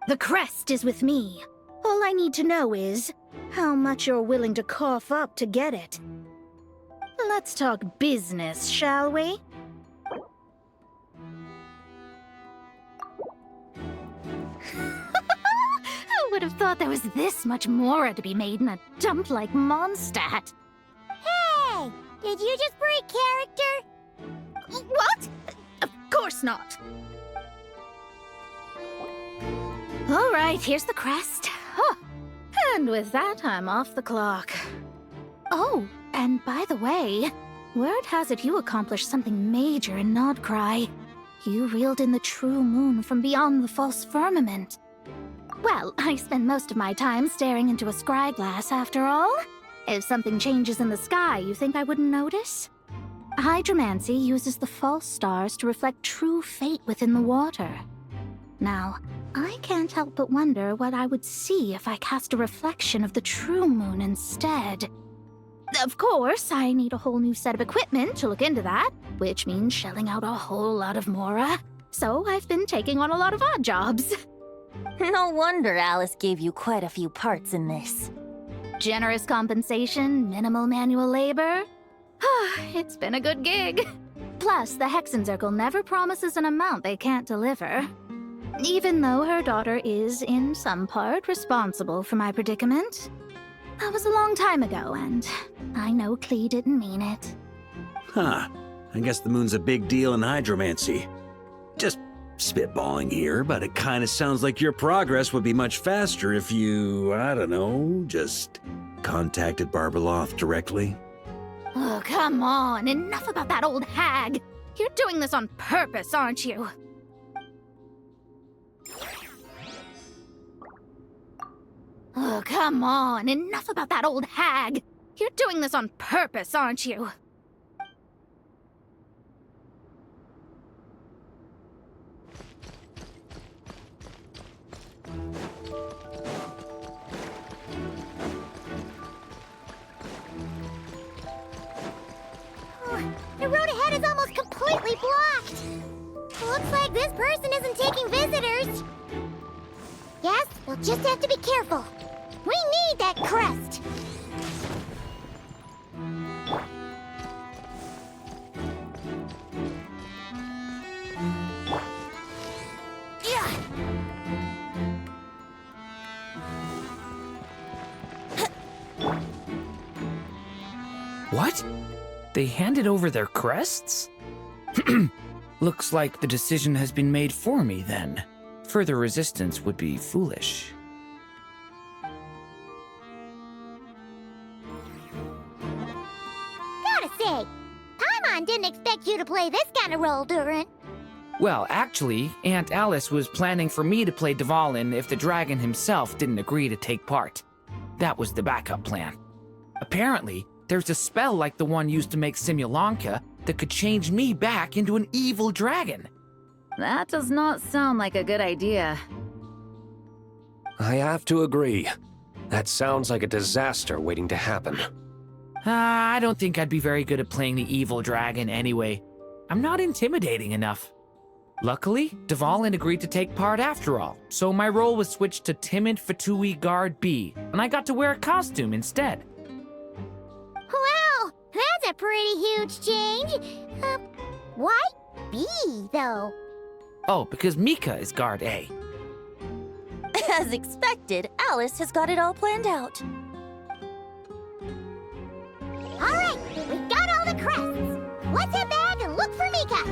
the crest is with me. All I need to know is how much you're willing to cough up to get it. Let's talk business, shall we? I would have thought there was this much more to be made in a dump like Mondstadt. Hey, did you just break character? What? Of course not. All right, here's the crest. Huh. And with that, I'm off the clock. Oh, and by the way, word has it you accomplished something major in Nodcry. You reeled in the true moon from beyond the false firmament. Well, I spend most of my time staring into a scry glass, after all. If something changes in the sky, you think I wouldn't notice? Hydromancy uses the false stars to reflect true fate within the water. Now, I can't help but wonder what I would see if I cast a reflection of the true moon instead. Of course, I need a whole new set of equipment to look into that, which means shelling out a whole lot of mora. So I've been taking on a lot of odd jobs. No wonder Alice gave you quite a few parts in this. Generous compensation, minimal manual labor. It's been a good gig. Plus, the Hexen Circle never promises an amount they can't deliver. Even though her daughter is, in some part, responsible for my predicament. That was a long time ago, and I know Klee didn't mean it. Huh. I guess the moon's a big deal in hydromancy. Just spitballing here, but it kind of sounds like your progress would be much faster if you, I don't know, just contacted Barbeloth directly. Oh, come on. Enough about that old hag. You're doing this on purpose, aren't you? Oh, come on. Enough about that old hag. You're doing this on purpose, aren't you? The road ahead is almost completely blocked. Looks like this person isn't taking visitors. Yes, we'll just have to be careful. We need that crest. Yeah. What? They handed over their crests? Looks like the decision has been made for me then. Further resistance would be foolish. Gotta say, Paimon didn't expect you to play this kind of role, Durin. Well, actually, Aunt Alice was planning for me to play Dvalin if the dragon himself didn't agree to take part. That was the backup plan. Apparently, there's a spell like the one used to make Simulanka that could change me back into an evil dragon. That does not sound like a good idea. I have to agree. That sounds like a disaster waiting to happen. I don't think I'd be very good at playing the evil dragon anyway. I'm not intimidating enough. Luckily, Dvalin agreed to take part after all, so my role was switched to timid Fatui Guard B, and I got to wear a costume instead. Wow, that's a pretty huge change. Why B, though? Oh, because Mika is Guard A. As expected, Alice has got it all planned out. All right, we've got all the crests. Let's head back and look for Mika.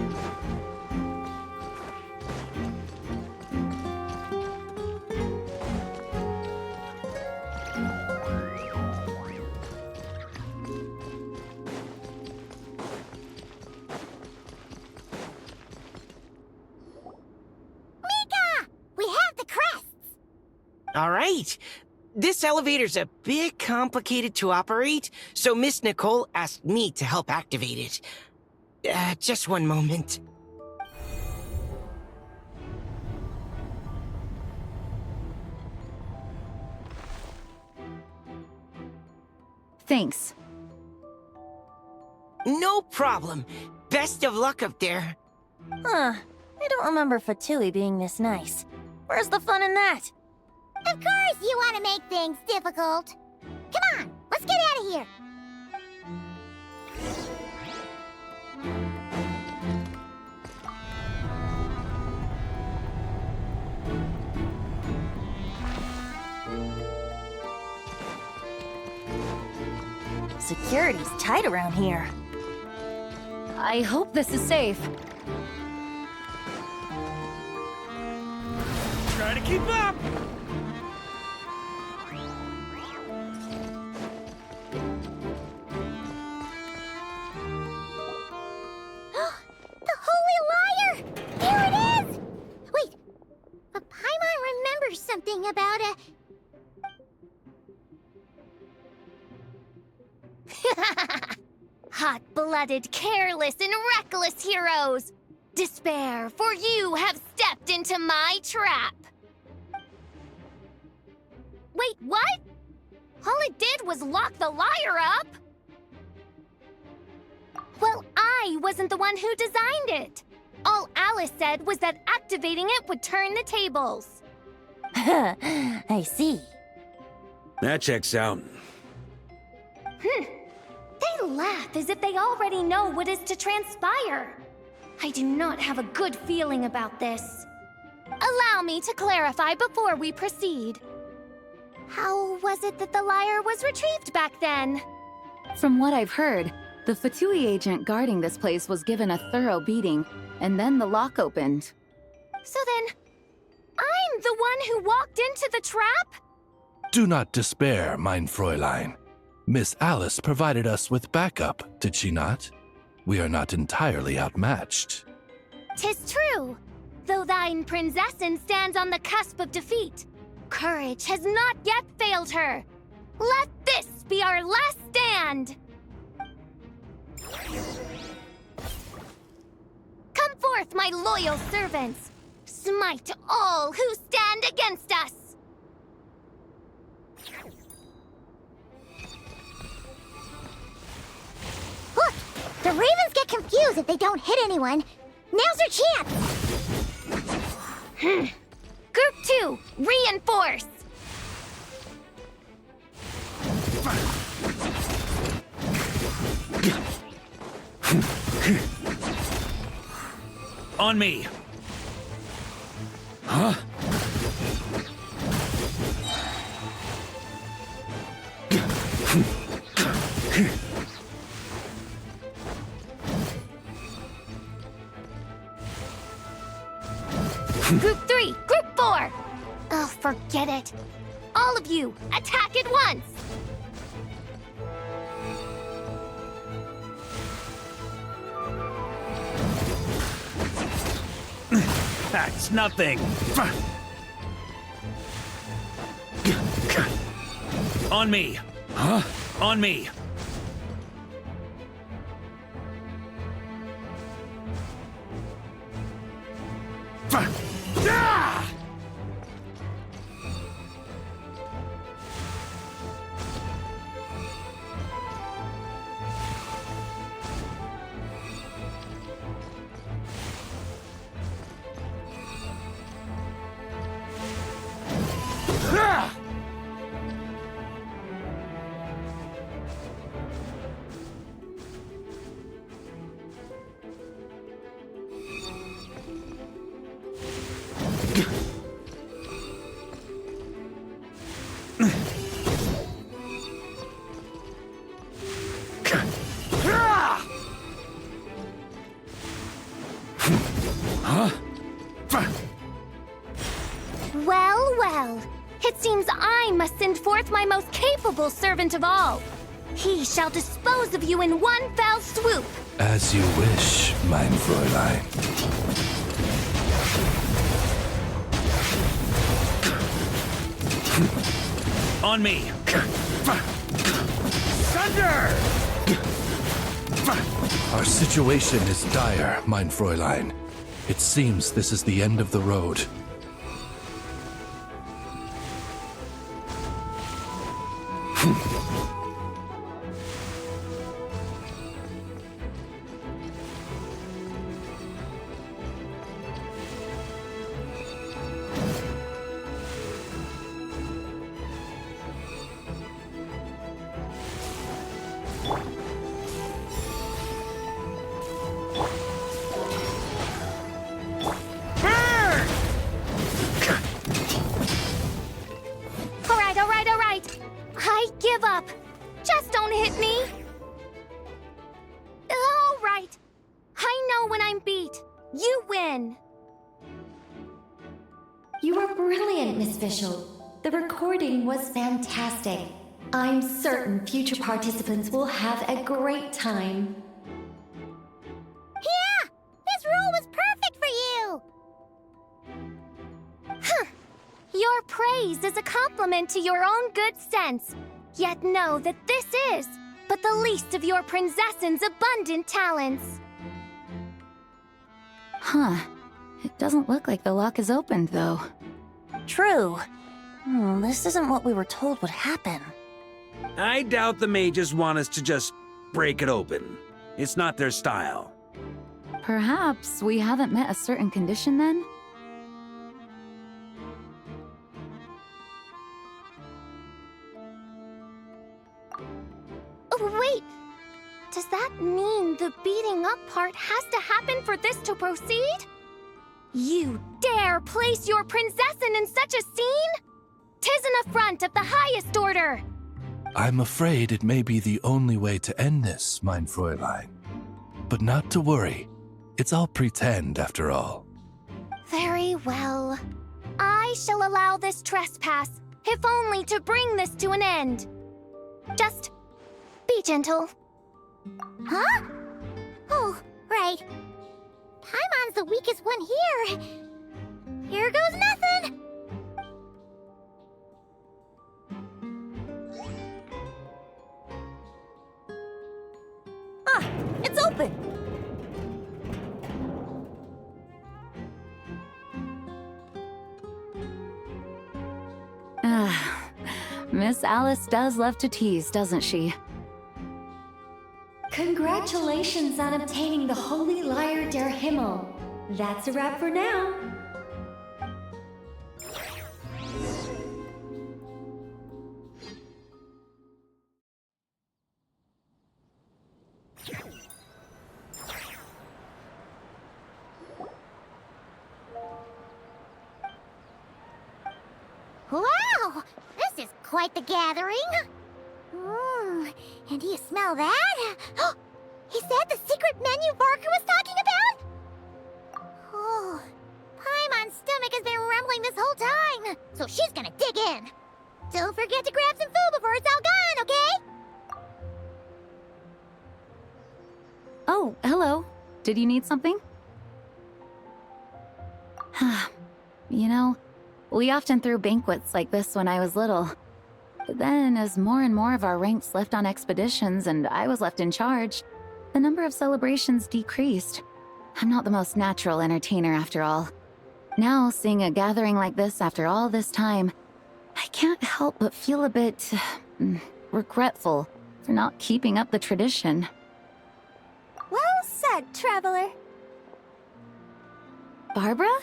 All right. This elevator's a bit complicated to operate, so Miss Nicole asked me to help activate it. Just one moment. Thanks. No problem. Best of luck up there. Huh. I don't remember Fatui being this nice. Where's the fun in that? Of course you want to make things difficult. Come on, let's get out of here. Security's tight around here. I hope this is safe. Try to keep up! The Holy Liar! Here it is! Wait, but Paimon remembers something about a... Hot-blooded, careless, and reckless heroes! Despair, for you have stepped into my trap! Wait, what? All it did was lock the liar up! Well, I wasn't the one who designed it! All Alice said was that activating it would turn the tables. I see. That checks out. They laugh as if they already know what is to transpire. I do not have a good feeling about this. Allow me to clarify before we proceed. How was it that the lyre was retrieved back then? From what I've heard, the Fatui agent guarding this place was given a thorough beating, and then the lock opened. So then, I'm the one who walked into the trap? Do not despair, mein Fräulein. Miss Alice provided us with backup, did she not? We are not entirely outmatched. 'Tis true. Though thine Prinzessin stands on the cusp of defeat, courage has not yet failed her. Let this be our last stand! Come forth, my loyal servants! Smite all who stand against us! Look! The Ravens get confused if they don't hit anyone. Now's their chance! Group 2, reinforce! On me! Huh? Group 3, Group 4! Oh, forget it. All of you, attack at once! That's nothing. On me. Huh? On me. Ah! Well, well. It seems I must send forth my most capable servant of all. He shall dispose of you in one fell swoop. As you wish, mein Fräulein. On me. Thunder! Our situation is dire, mein Fräulein. It seems this is the end of the road. All right. I give up. Just don't hit me. All right. I know when I'm beat. You win. You were brilliant, Miss Fischl. The recording was fantastic. I'm certain future participants will have a great time. Yeah! This role was perfect for you! Huh. Your praise is a compliment to your own good sense. Yet know that this is but the least of your princess's abundant talents. Huh. It doesn't look like the lock is opened, though. True. This isn't what we were told would happen. I doubt the mages want us to just break it open. It's not their style. Perhaps we haven't met a certain condition then? Oh, wait! Does that mean the beating up part has to happen for this to proceed? You dare place your princessin in such a scene? 'Tis an affront of the highest order! I'm afraid it may be the only way to end this, mein Fräulein. But not to worry. It's all pretend, after all. Very well. I shall allow this trespass, if only to bring this to an end. Just be gentle. Huh? Oh, right. Paimon's the weakest one here. Here goes nothing! Ah, it's open! Miss Alice does love to tease, doesn't she? Congratulations on obtaining the Holy Lyre der Himmel. That's a wrap for now. Wow! This is quite the gathering. And do you smell that? Is that the secret menu Varka was talking about? Oh, Paimon's stomach has been rumbling this whole time, so she's gonna dig in. Don't forget to grab some food before it's all gone, okay? Oh, hello. Did you need something? You know, we often threw banquets like this when I was little. But then, as more and more of our ranks left on expeditions and I was left in charge, the number of celebrations decreased. I'm not the most natural entertainer after all. Now, seeing a gathering like this after all this time, I can't help but feel a bit regretful for not keeping up the tradition. Well said, Traveler. Barbara?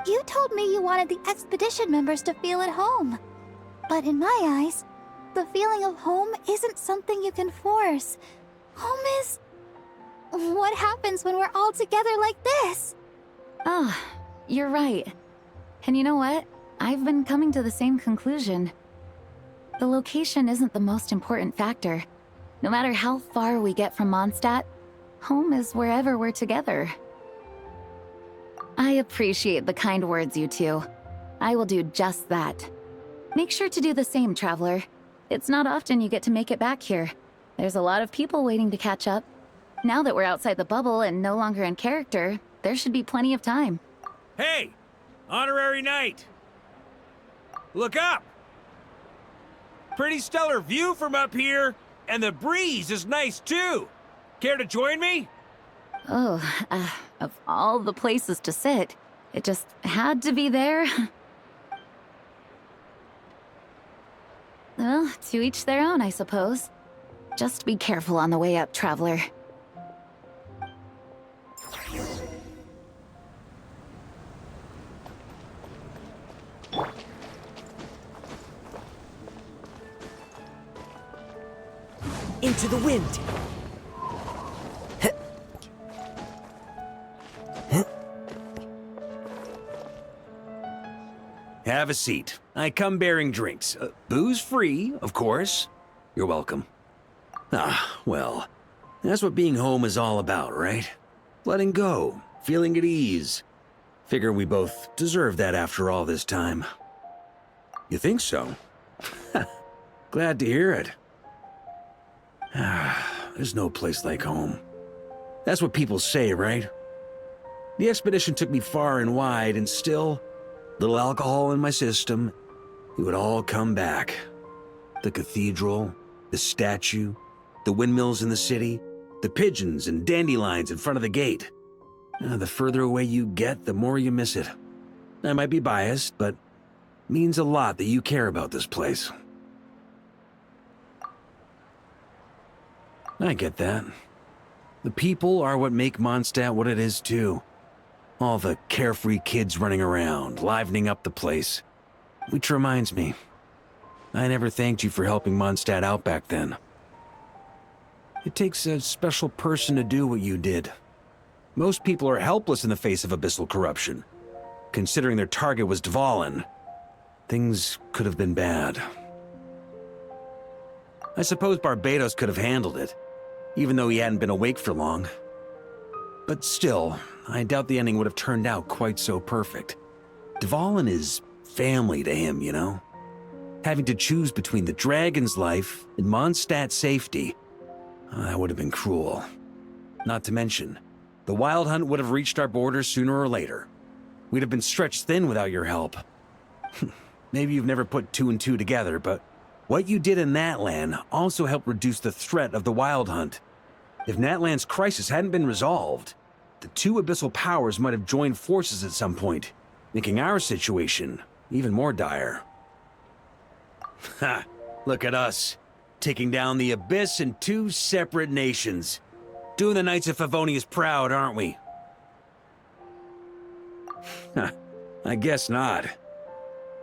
You told me you wanted the expedition members to feel at home. But in my eyes, the feeling of home isn't something you can force. Home is... what happens when we're all together like this? Ah, you're right. And you know what? I've been coming to the same conclusion. The location isn't the most important factor. No matter how far we get from Mondstadt, home is wherever we're together. I appreciate the kind words, you two. I will do just that. Make sure to do the same, Traveler. It's not often you get to make it back here. There's a lot of people waiting to catch up. Now that we're outside the bubble and no longer in character, there should be plenty of time. Hey! Honorary Knight! Look up! Pretty stellar view from up here, and the breeze is nice too. Care to join me? Oh, of all the places to sit, it just had to be there. Well, to each their own, I suppose. Just be careful on the way up, Traveler. Into the wind! Have a seat. I come bearing drinks. Booze free, of course. You're welcome. Ah, well, that's what being home is all about, right? Letting go, feeling at ease. Figure we both deserve that after all this time. You think so? Glad to hear it. There's no place like home. That's what people say, right? The expedition took me far and wide, and still, little alcohol in my system, it would all come back. The cathedral, the statue, the windmills in the city, the pigeons and dandelions in front of the gate. The further away you get, the more you miss it. I might be biased, but it means a lot that you care about this place. I get that. The people are what make Mondstadt what it is, too. All the carefree kids running around, livening up the place. Which reminds me, I never thanked you for helping Mondstadt out back then. It takes a special person to do what you did. Most people are helpless in the face of abyssal corruption. Considering their target was Dvalin, things could have been bad. I suppose Barbados could have handled it, even though he hadn't been awake for long. But still, I doubt the ending would have turned out quite so perfect. Dvalin is family to him, you know? Having to choose between the dragon's life and Mondstadt's safety, that would have been cruel. Not to mention, the Wild Hunt would have reached our borders sooner or later. We'd have been stretched thin without your help. Maybe you've never put two and two together, but what you did in Natlan also helped reduce the threat of the Wild Hunt. If Natlan's crisis hadn't been resolved, the two abyssal powers might have joined forces at some point, making our situation even more dire. Ha! Look at us, taking down the Abyss in two separate nations. Doing the Knights of Favonius proud, aren't we? I guess not.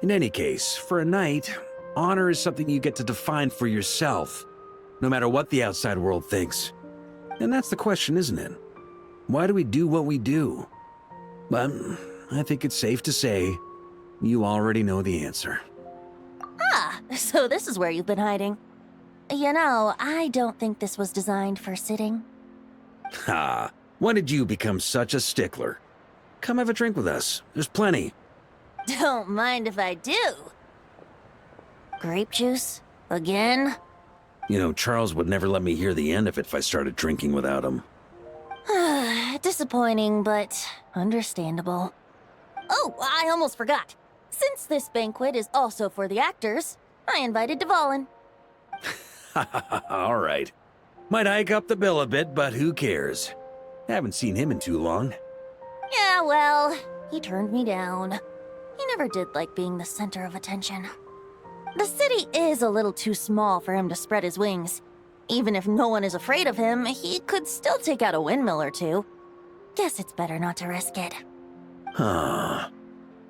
In any case, for a knight, honor is something you get to define for yourself, no matter what the outside world thinks. And that's the question, isn't it? Why do we do what we do? But I think it's safe to say you already know the answer. Ah, so this is where you've been hiding. You know, I don't think this was designed for sitting. Ha! When did you become such a stickler? come have a drink with us. There's plenty. Don't mind if I do. Grape juice? Again? You know, Charles would never let me hear the end of it if I started drinking without him. Disappointing, but understandable. Oh, I almost forgot. Since this banquet is also for the actors, I invited Dvalin. All right. Might hike up the bill a bit, but who cares? Haven't seen him in too long. Yeah, well, he turned me down. He never did like being the center of attention. The city is a little too small for him to spread his wings. Even if no one is afraid of him, he could still take out a windmill or two. Guess it's better not to risk it. Huh.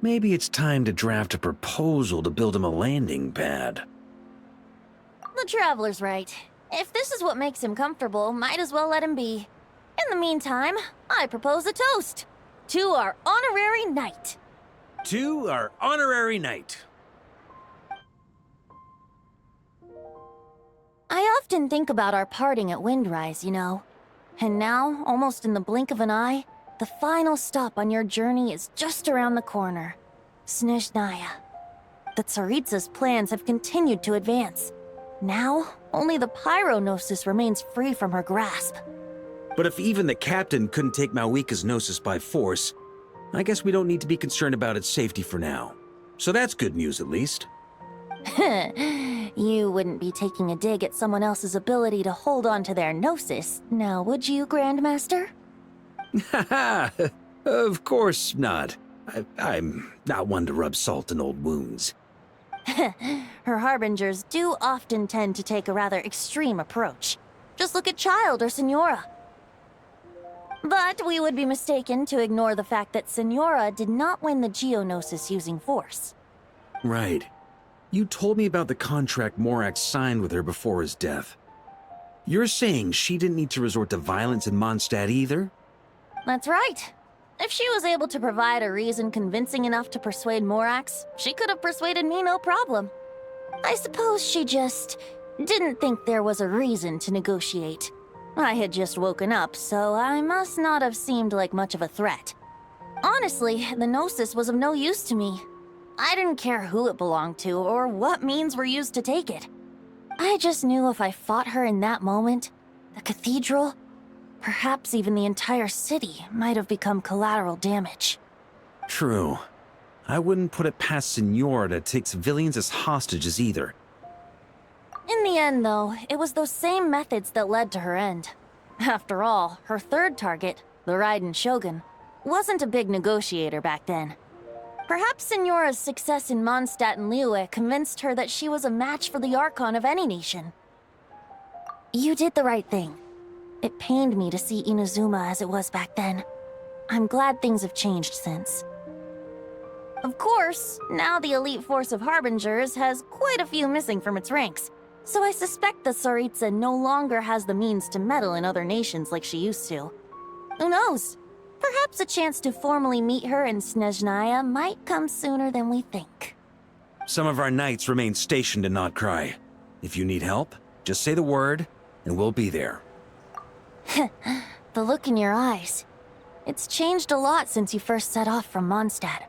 Maybe it's time to draft a proposal to build him a landing pad. The Traveler's right. If this is what makes him comfortable, might as well let him be. In the meantime, I propose a toast. To our honorary knight. To our honorary knight. I often think about our parting at Windrise, you know. And now, almost in the blink of an eye, the final stop on your journey is just around the corner. Snezhnaya. The Tsaritsa's plans have continued to advance. Now, only the Pyronosis remains free from her grasp. But if even the captain couldn't take Malwika's Gnosis by force, I guess we don't need to be concerned about its safety for now. So that's good news, at least. You wouldn't be taking a dig at someone else's ability to hold on to their Gnosis, now would you, Grandmaster? Haha, of course not. I'm not one to rub salt in old wounds. Her harbingers do often tend to take a rather extreme approach. Just look at Child or Signora. But we would be mistaken to ignore the fact that Signora did not win the Geonosis using force. Right. You told me about the contract Morax signed with her before his death. You're saying she didn't need to resort to violence in Mondstadt either? That's right. If she was able to provide a reason convincing enough to persuade Morax, she could have persuaded me no problem. I suppose she just didn't think there was a reason to negotiate. I had just woken up, so I must not have seemed like much of a threat. Honestly, the Gnosis was of no use to me. I didn't care who it belonged to or what means were used to take it. I just knew if I fought her in that moment, the cathedral, perhaps even the entire city, might have become collateral damage. True. I wouldn't put it past Signora to take civilians as hostages either. In the end, though, it was those same methods that led to her end. After all, her third target, the Raiden Shogun, wasn't a big negotiator back then. Perhaps Signora's success in Mondstadt and Liyue convinced her that she was a match for the Archon of any nation. You did the right thing. It pained me to see Inazuma as it was back then. I'm glad things have changed since. Of course, now the elite force of Harbingers has quite a few missing from its ranks, so I suspect the Tsaritsa no longer has the means to meddle in other nations like she used to. Who knows? Perhaps a chance to formally meet her in Snezhnaya might come sooner than we think. Some of our knights remain stationed in Notcry. If you need help, just say the word, and we'll be there. The look in your eyes. It's changed a lot since you first set off from Mondstadt.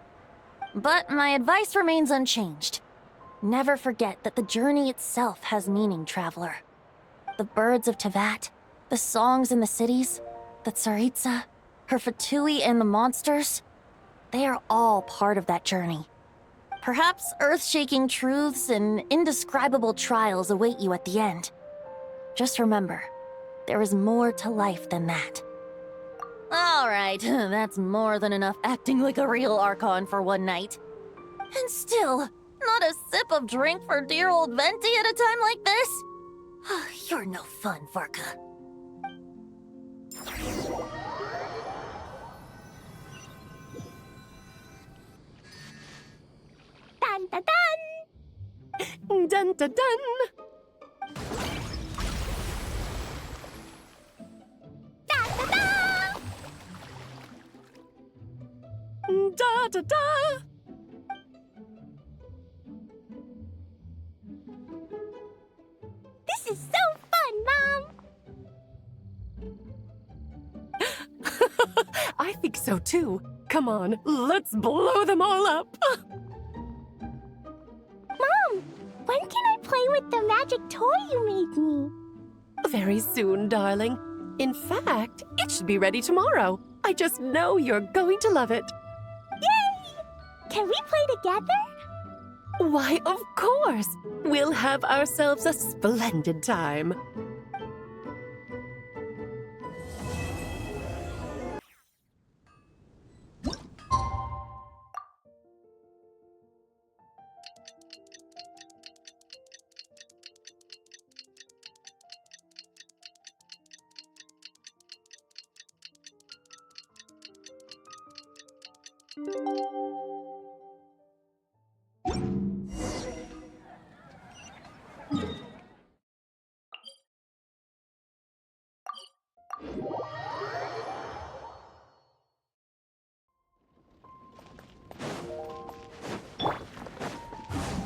But my advice remains unchanged. Never forget that the journey itself has meaning, traveler. The birds of Teyvat, the songs in the cities, the Tsaritsa, her Fatui and the monsters, they are all part of that journey. Perhaps earth-shaking truths and indescribable trials await you at the end. Just remember, there is more to life than that. All right, that's more than enough acting like a real Archon for one night. And still, not a sip of drink for dear old Venti at a time like this? You're no fun, Varka. Dun dun dun! Dun dun dun! Da da da! This is so fun, Mom! I think so too. come on, let's blow them all up. Mom, when can I play with the magic toy you made me? Very soon, darling. In fact, it should be ready tomorrow. I just know you're going to love it. Yay! Can we play together? Why, of course. We'll have ourselves a splendid time.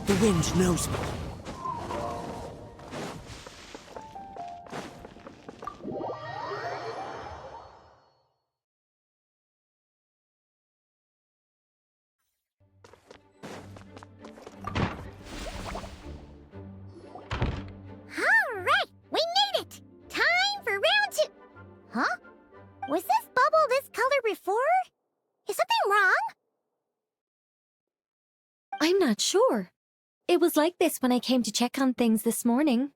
The wind knows me. Alright, we made it! Time for round 2! Huh? Was this bubble this color before? Is something wrong? I'm not sure. It was like this when I came to check on things this morning.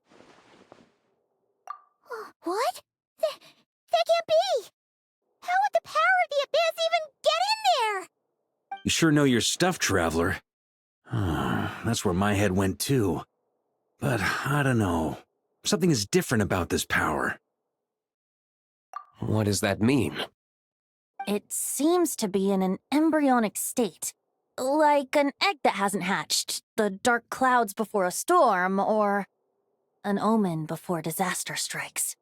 What? That can't be! How would the power of the abyss even get in there? You sure know your stuff, Traveler. That's where my head went too. But I don't know. Something is different about this power. What does that mean? It seems to be in an embryonic state. Like an egg that hasn't hatched, the dark clouds before a storm, or an omen before disaster strikes.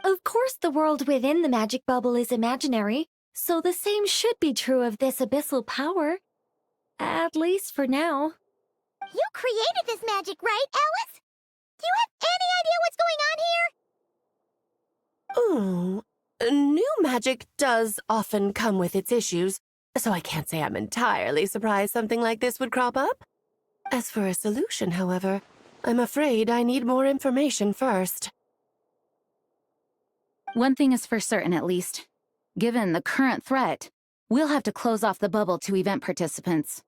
Of course, the world within the magic bubble is imaginary, so the same should be true of this abyssal power. At least for now. You created this magic, right, Alice? Do you have any idea what's going on here? New magic does often come with its issues, so I can't say I'm entirely surprised something like this would crop up. As for a solution, however, I'm afraid I need more information first. One thing is for certain, at least. Given the current threat, we'll have to close off the bubble to event participants.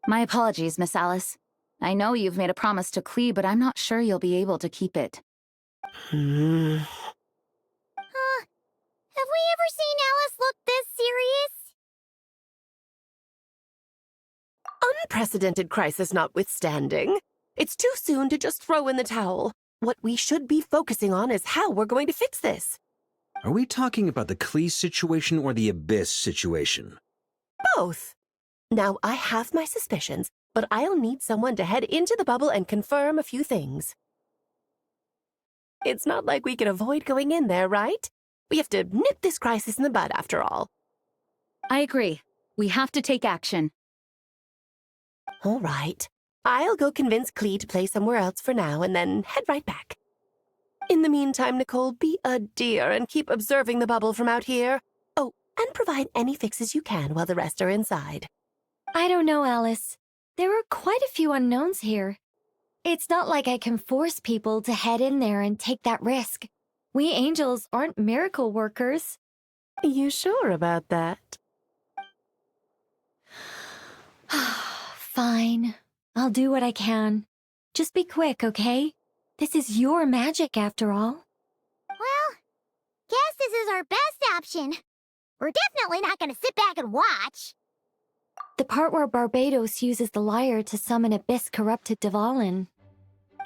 My apologies, Miss Alice. I know you've made a promise to Klee, but I'm not sure you'll be able to keep it. Have we ever seen Alice look this serious? Unprecedented crisis notwithstanding, it's too soon to just throw in the towel. What we should be focusing on is how we're going to fix this. Are we talking about the Klee situation or the Abyss situation? Both. Now, I have my suspicions, but I'll need someone to head into the bubble and confirm a few things. It's not like we can avoid going in there, right? We have to nip this crisis in the bud, after all. I agree. We have to take action. All right. I'll go convince Klee to play somewhere else for now and then head right back. In the meantime, Nicole, be a dear and keep observing the bubble from out here. Oh, and provide any fixes you can while the rest are inside. I don't know, Alice. There are quite a few unknowns here. It's not like I can force people to head in there and take that risk. We angels aren't miracle workers. You sure about that? Fine. I'll do what I can. Just be quick, okay? This is your magic, after all. Well, guess this is our best option. We're definitely not going to sit back and watch. The part where Barbados uses the lyre to summon abyss-corrupted Dvalin.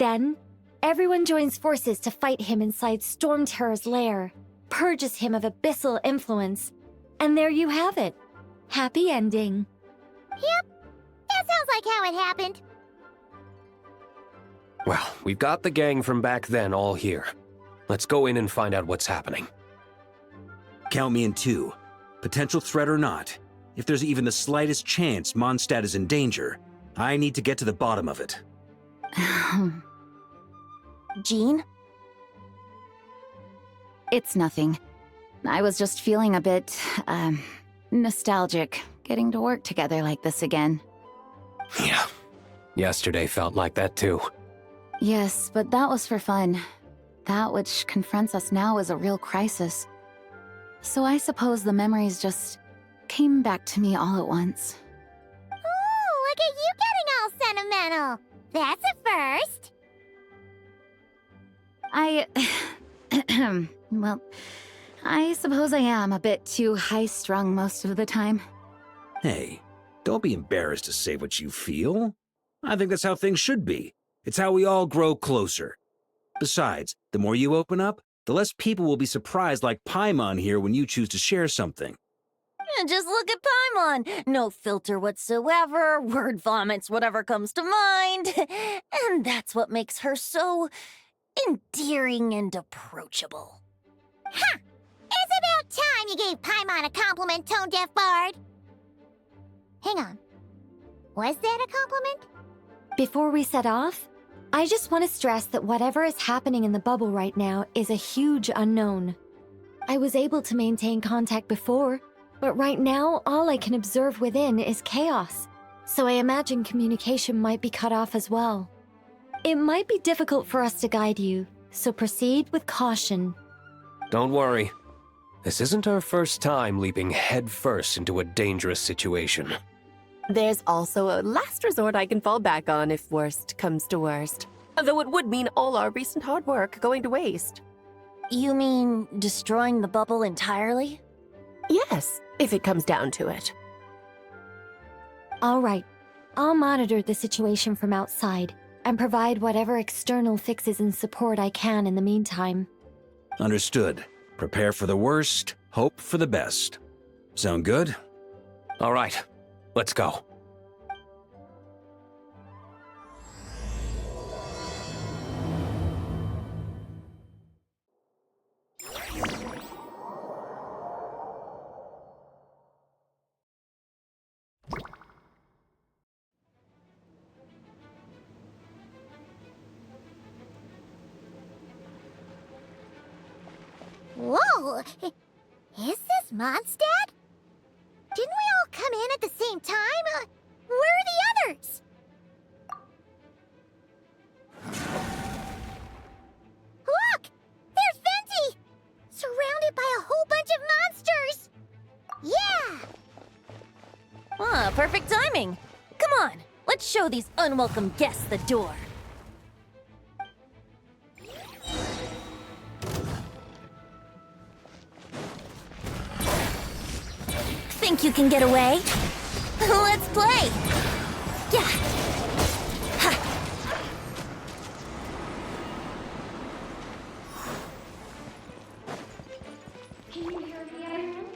Then, everyone joins forces to fight him inside Storm Terror's lair, purges him of abyssal influence, and there you have it. Happy ending. Yep, that sounds like how it happened. Well, we've got the gang from back then all here. Let's go in and find out what's happening. Count me in 2. Potential threat or not, if there's even the slightest chance Mondstadt is in danger, I need to get to the bottom of it. Jean? It's nothing. I was just feeling a bit, nostalgic, getting to work together like this again. Yeah. Yesterday felt like that too. Yes, but that was for fun. That which confronts us now is a real crisis. So I suppose the memories just came back to me all at once. Ooh, look at you getting all sentimental. That's a first. Well, I suppose I am a bit too high-strung most of the time. Hey, don't be embarrassed to say what you feel. I think that's how things should be. It's how we all grow closer. Besides, the more you open up, the less people will be surprised like Paimon here when you choose to share something. And just look at Paimon. No filter whatsoever, word vomits whatever comes to mind. And that's what makes her so endearing and approachable. Ha! It's about time you gave Paimon a compliment, tone-deaf bard. Hang on. Was that a compliment? Before we set off, I just want to stress that whatever is happening in the bubble right now is a huge unknown. I was able to maintain contact before, but right now all I can observe within is chaos, so I imagine communication might be cut off as well. It might be difficult for us to guide you, so proceed with caution. Don't worry. This isn't our first time leaping headfirst into a dangerous situation. There's also a last resort I can fall back on if worst comes to worst. Though it would mean all our recent hard work going to waste. You mean destroying the bubble entirely? Yes, if it comes down to it. All right, I'll monitor the situation from outside and provide whatever external fixes and support I can in the meantime. Understood. Prepare for the worst, hope for the best. Sound good? All right, let's go. Whoa! Is this Mondstadt? Didn't we all come in at the same time? Where are the others? Look! There's Venti! Surrounded by a whole bunch of monsters! Yeah! Ah, perfect timing. Come on, let's show these unwelcome guests the door. Think you can get away? Let's play! Yeah! Ha! Can you hear me, everyone?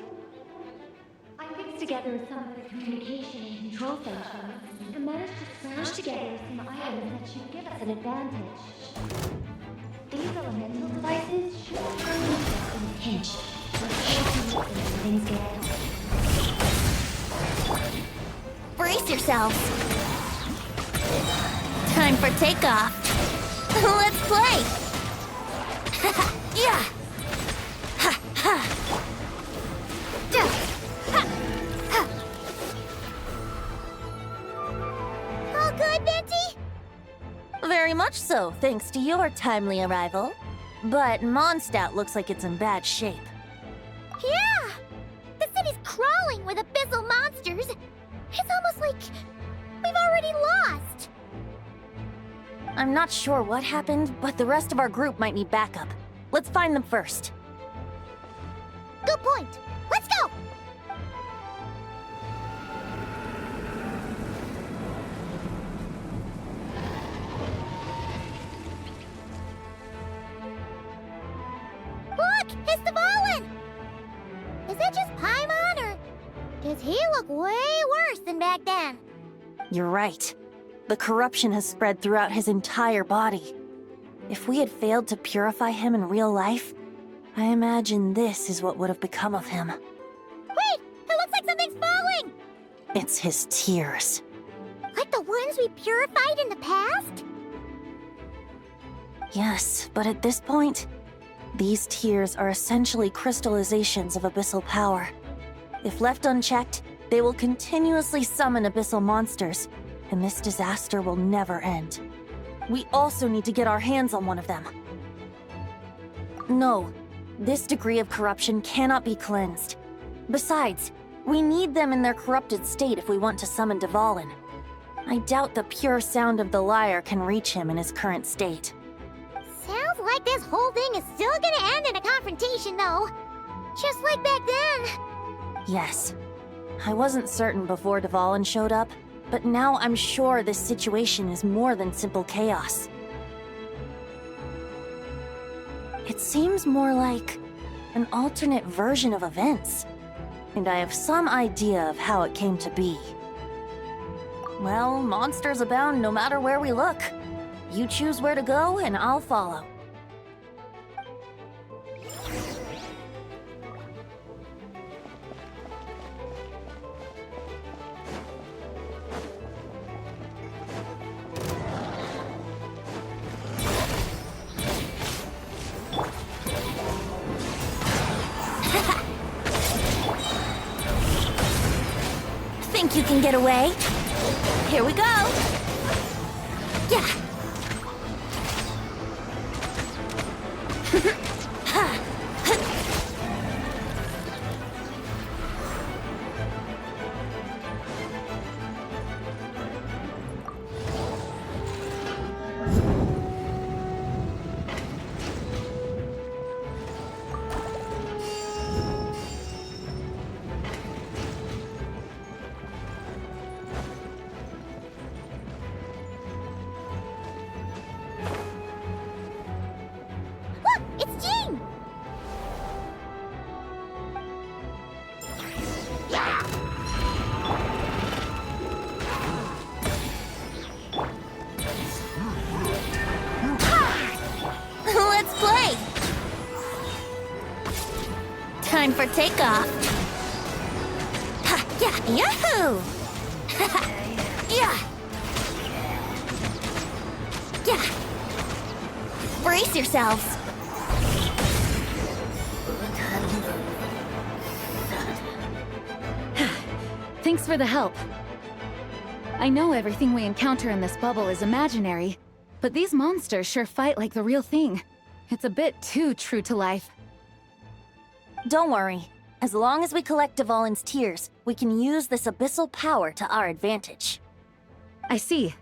I fixed together some of the communication and control functions and managed to smash together some items that should give us an advantage. These elemental devices should turn useful in a pinch, but should be useful when things get tough. Brace yourselves. Time for takeoff. Let's play! Yeah! Ha ha! Yeah. Ha. Ha. All good, Venti? Very much so, thanks to your timely arrival. But Mondstadt looks like it's in bad shape. Yeah! The city's crawling with abyssal monsters. It's almost like we've already lost. I'm not sure what happened, but the rest of our group might need backup. Let's find them first. Good point. Let's go! Look! It's the Volin! Is that just Paimon, or does he look way worse than back then? You're right. The corruption has spread throughout his entire body. If we had failed to purify him in real life, I imagine this is what would have become of him. Wait! It looks like something's falling! It's his tears. Like the ones we purified in the past? Yes, but at this point, these tears are essentially crystallizations of abyssal power. If left unchecked, they will continuously summon abyssal monsters, and this disaster will never end. We also need to get our hands on one of them. No, this degree of corruption cannot be cleansed. Besides, we need them in their corrupted state if we want to summon Dvalin. I doubt the pure sound of the lyre can reach him in his current state. Sounds like this whole thing is still gonna end in a confrontation, though. Just like back then. Yes. I wasn't certain before Dvalin showed up, but now I'm sure this situation is more than simple chaos. It seems more like an alternate version of events, and I have some idea of how it came to be. Well, monsters abound no matter where we look. You choose where to go, and I'll follow. Think you can get away? Here we go! Yeah! It's Jean! Let's play! Time for takeoff! Ha! Yeah! Yahoo! Yeah! Yeah! Brace yourselves! Thanks for the help. I know everything we encounter in this bubble is imaginary, but these monsters sure fight like the real thing. It's a bit too true to life. Don't worry. As long as we collect Dvalin's tears, we can use this abyssal power to our advantage. I see.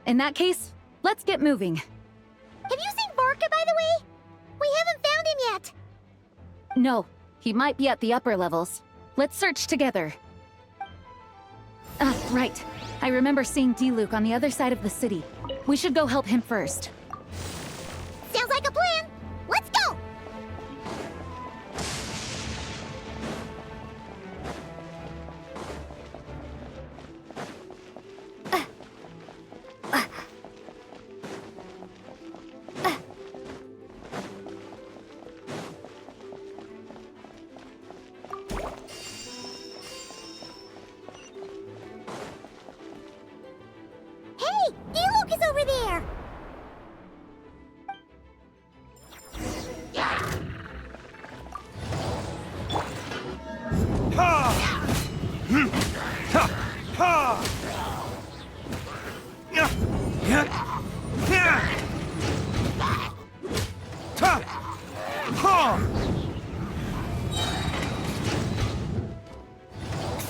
In that case, let's get moving. Have you seen Varka, by the way? We haven't found him yet. No, he might be at the upper levels. Let's search together. Right. I remember seeing D-Luke on the other side of the city. We should go help him first. Sounds like a plan. Let's go! Hey! D-Luke is over there!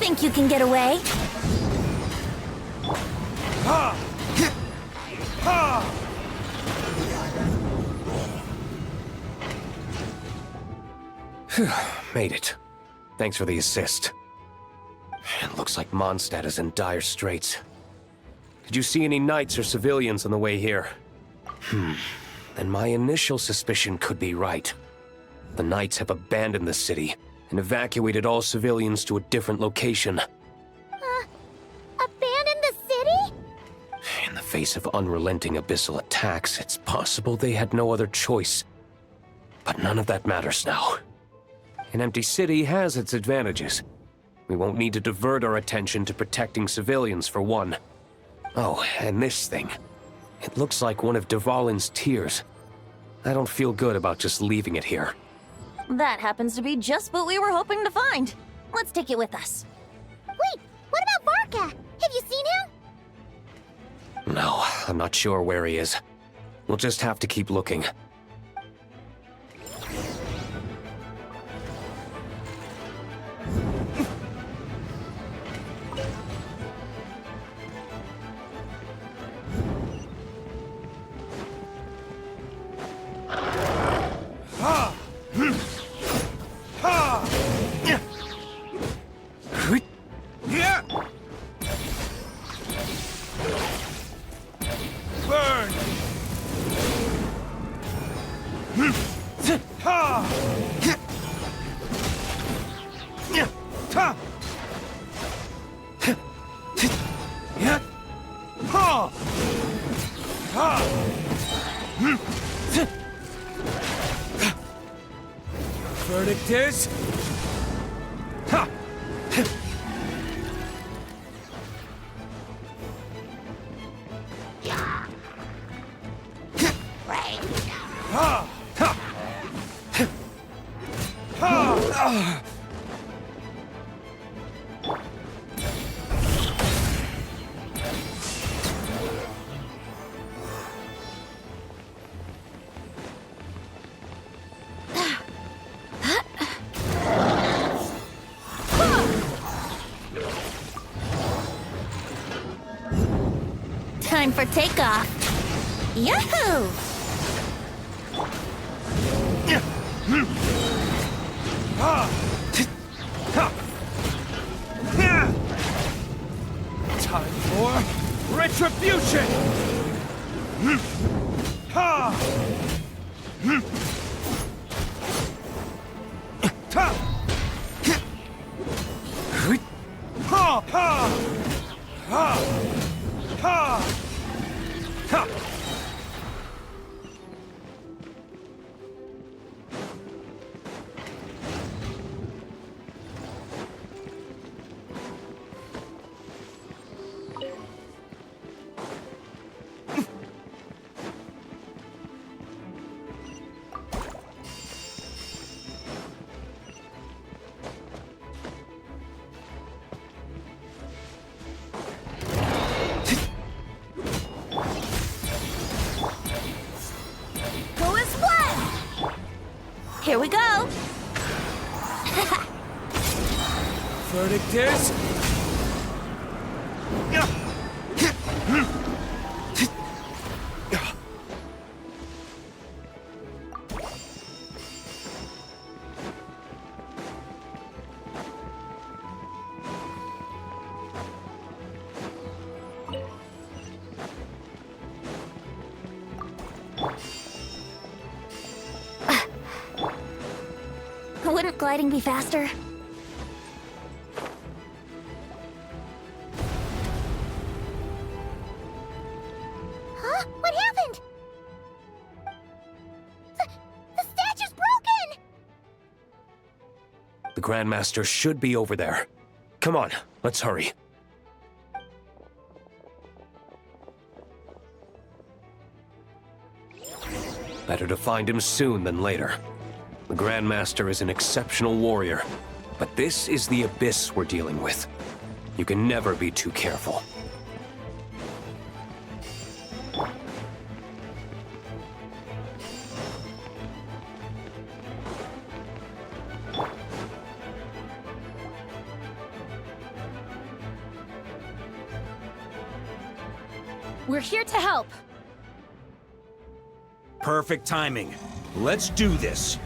Think you can get away? Made it. Thanks for the assist. It looks like Mondstadt is in dire straits. Did you see any knights or civilians on the way here? Then my initial suspicion could be right. The knights have abandoned the city and evacuated all civilians to a different location. Abandon the city? In the face of unrelenting abyssal attacks, it's possible they had no other choice. But none of that matters now. An empty city has its advantages. We won't need to divert our attention to protecting civilians, for one. Oh, and this thing. It looks like one of Dvalin's tears. I don't feel good about just leaving it here. That happens to be just what we were hoping to find. let's take it with us. Wait, what about Varka? Have you seen him? No, I'm not sure where he is. We'll just have to keep looking. Verdict is... Ha! Time for takeoff. Yahoo! Time for retribution! Ha! Ha! Ha! Ha! Ha! Ha! Ha! Here we go! Verdict is... Wouldn't gliding be faster? Huh? What happened? The statue's broken! The Grandmaster should be over there. Come on, let's hurry. Better to find him soon than later. The Grandmaster is an exceptional warrior, but this is the abyss we're dealing with. You can never be too careful. We're here to help. Perfect timing. Let's do this.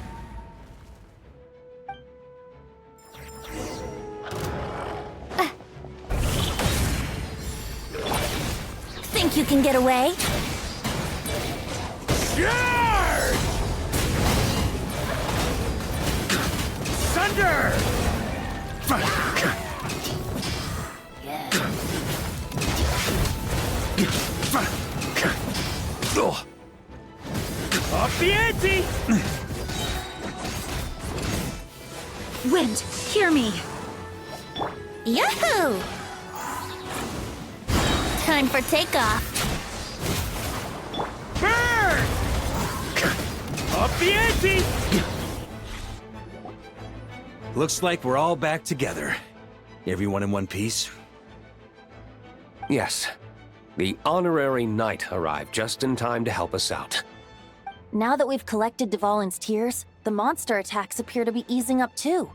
Think you can get away? Charge! Thunder! Up the ante! Wind, hear me. Yahoo! Time for takeoff. Burn! Up the ante! Looks like we're all back together. Everyone in one piece? Yes. The honorary knight arrived just in time to help us out. Now that we've collected Dvalin's tears, the monster attacks appear to be easing up too.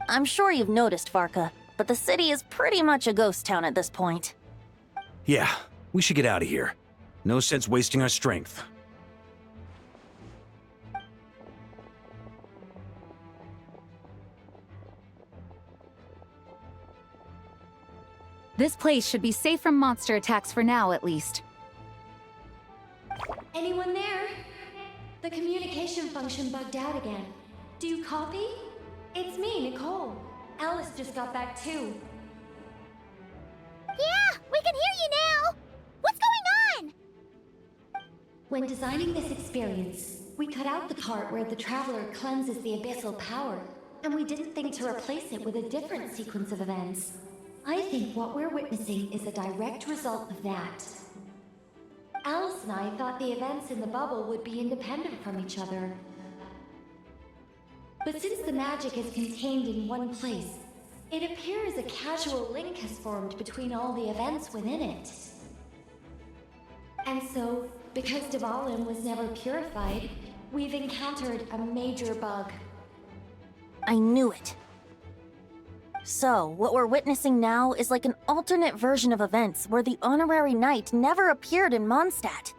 I'm sure you've noticed, Varka, but the city is pretty much a ghost town at this point. Yeah, we should get out of here. No sense wasting our strength. This place should be safe from monster attacks for now, at least. Anyone there? The communication function bugged out again. Do you copy? It's me, Nicole. Alice just got back too. Yeah, we can hear you now! What's going on? When designing this experience, we cut out the part where the Traveler cleanses the abyssal power, and we didn't think to replace it with a different sequence of events. I think what we're witnessing is a direct result of that. Alice and I thought the events in the bubble would be independent from each other. But since the magic is contained in one place, it appears a casual link has formed between all the events within it. And so, because Dvalin was never purified, we've encountered a major bug. I knew it. So, what we're witnessing now is like an alternate version of events where the honorary knight never appeared in Mondstadt.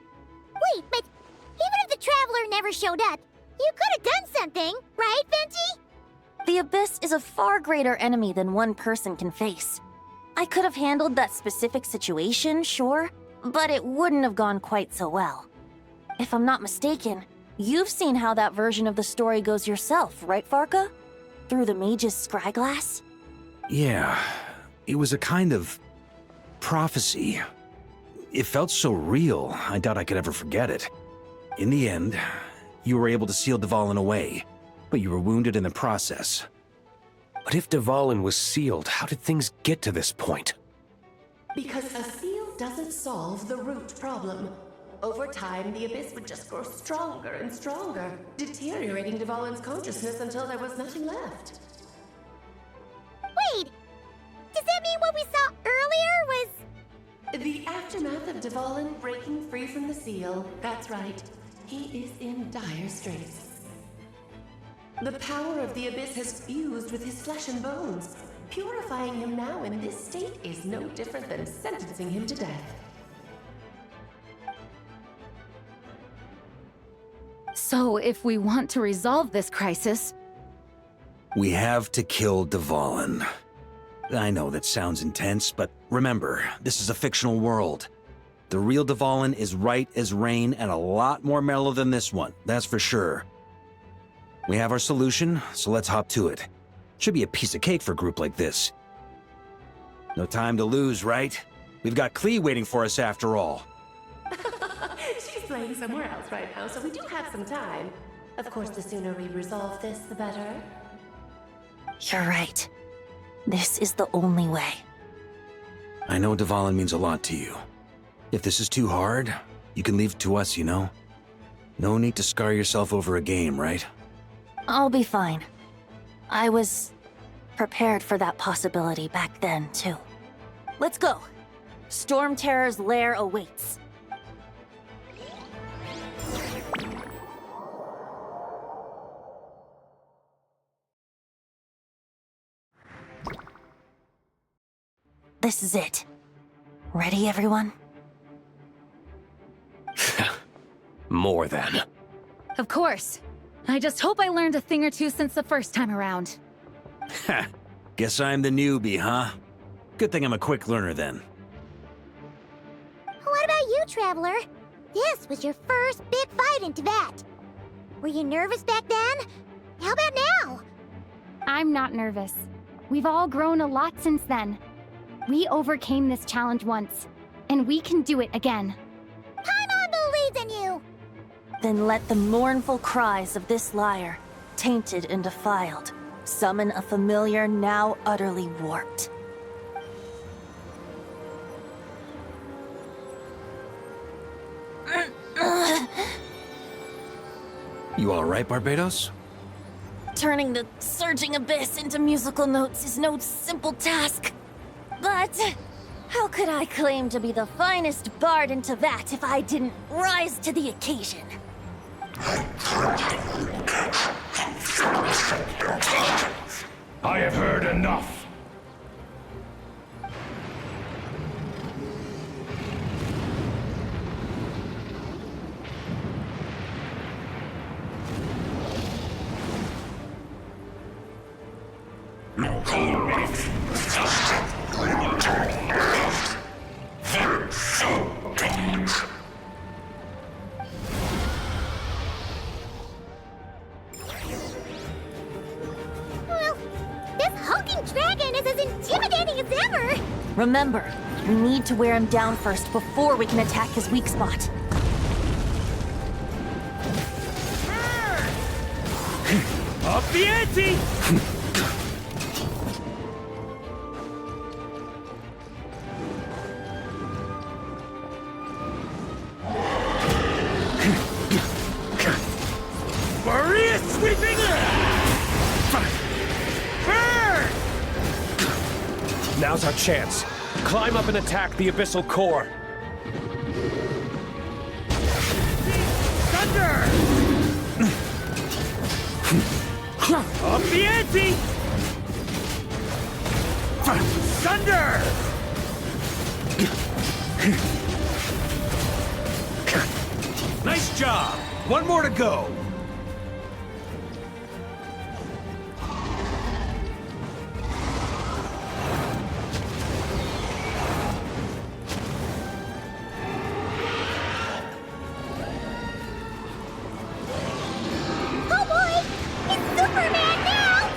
Wait, but even if the Traveler never showed up, you could have done something, right, Venti? The Abyss is a far greater enemy than one person can face. I could have handled that specific situation, sure, but it wouldn't have gone quite so well. If I'm not mistaken, you've seen how that version of the story goes yourself, right, Varka? Through the mage's scryglass? Yeah, it was a kind of prophecy. It felt so real, I doubt I could ever forget it. In the end, you were able to seal Dvalin away, but you were wounded in the process. But if Dvalin was sealed, how did things get to this point? Because a seal doesn't solve the root problem. Over time, the Abyss would just grow stronger and stronger, deteriorating Dvalin's consciousness until there was nothing left. Wait! Does that mean what we saw earlier was... The aftermath of Dvalin breaking free from the seal, that's right. He is in dire straits. The power of the Abyss has fused with his flesh and bones. Purifying him now in this state is no different than sentencing him to death. So, if we want to resolve this crisis... We have to kill Dvalin. I know that sounds intense, but remember, this is a fictional world. The real Dvalin is right as rain and a lot more mellow than this one, that's for sure. We have our solution, so let's hop to it. Should be a piece of cake for a group like this. No time to lose, right? We've got Klee waiting for us after all. She's playing somewhere else right now, so we do have some time. Of course, the sooner we resolve this, the better. You're right. This is the only way. I know Dvalin means a lot to you. If this is too hard, you can leave it to us, you know? No need to scar yourself over a game, right? I'll be fine. I was prepared for that possibility back then, too. Let's go. Storm Terror's lair awaits. This is it. Ready, everyone? More than. Of course. I just hope I learned a thing or two since the first time around. Ha! Guess I'm the newbie, huh? Good thing I'm a quick learner then. What about you, Traveler? This was your first big fight in Teyvat. Were you nervous back then? How about now? I'm not nervous. We've all grown a lot since then. We overcame this challenge once, and we can do it again. Paimon believes in you! Then let the mournful cries of this lyre, tainted and defiled, summon a familiar now utterly warped. You all right, Barbados? Turning the surging abyss into musical notes is no simple task. But how could I claim to be the finest bard in Teyvat if I didn't rise to the occasion? I have heard enough. Well, this hulking dragon is as intimidating as ever. Remember, we need to wear him down first before we can attack his weak spot. Up the ante! Maria sweeping! Burn! Now's our chance. Climb up and attack the abyssal core. Thunder! Up the ante! Thunder! Nice job! One more to go. Oh boy! It's Superman now!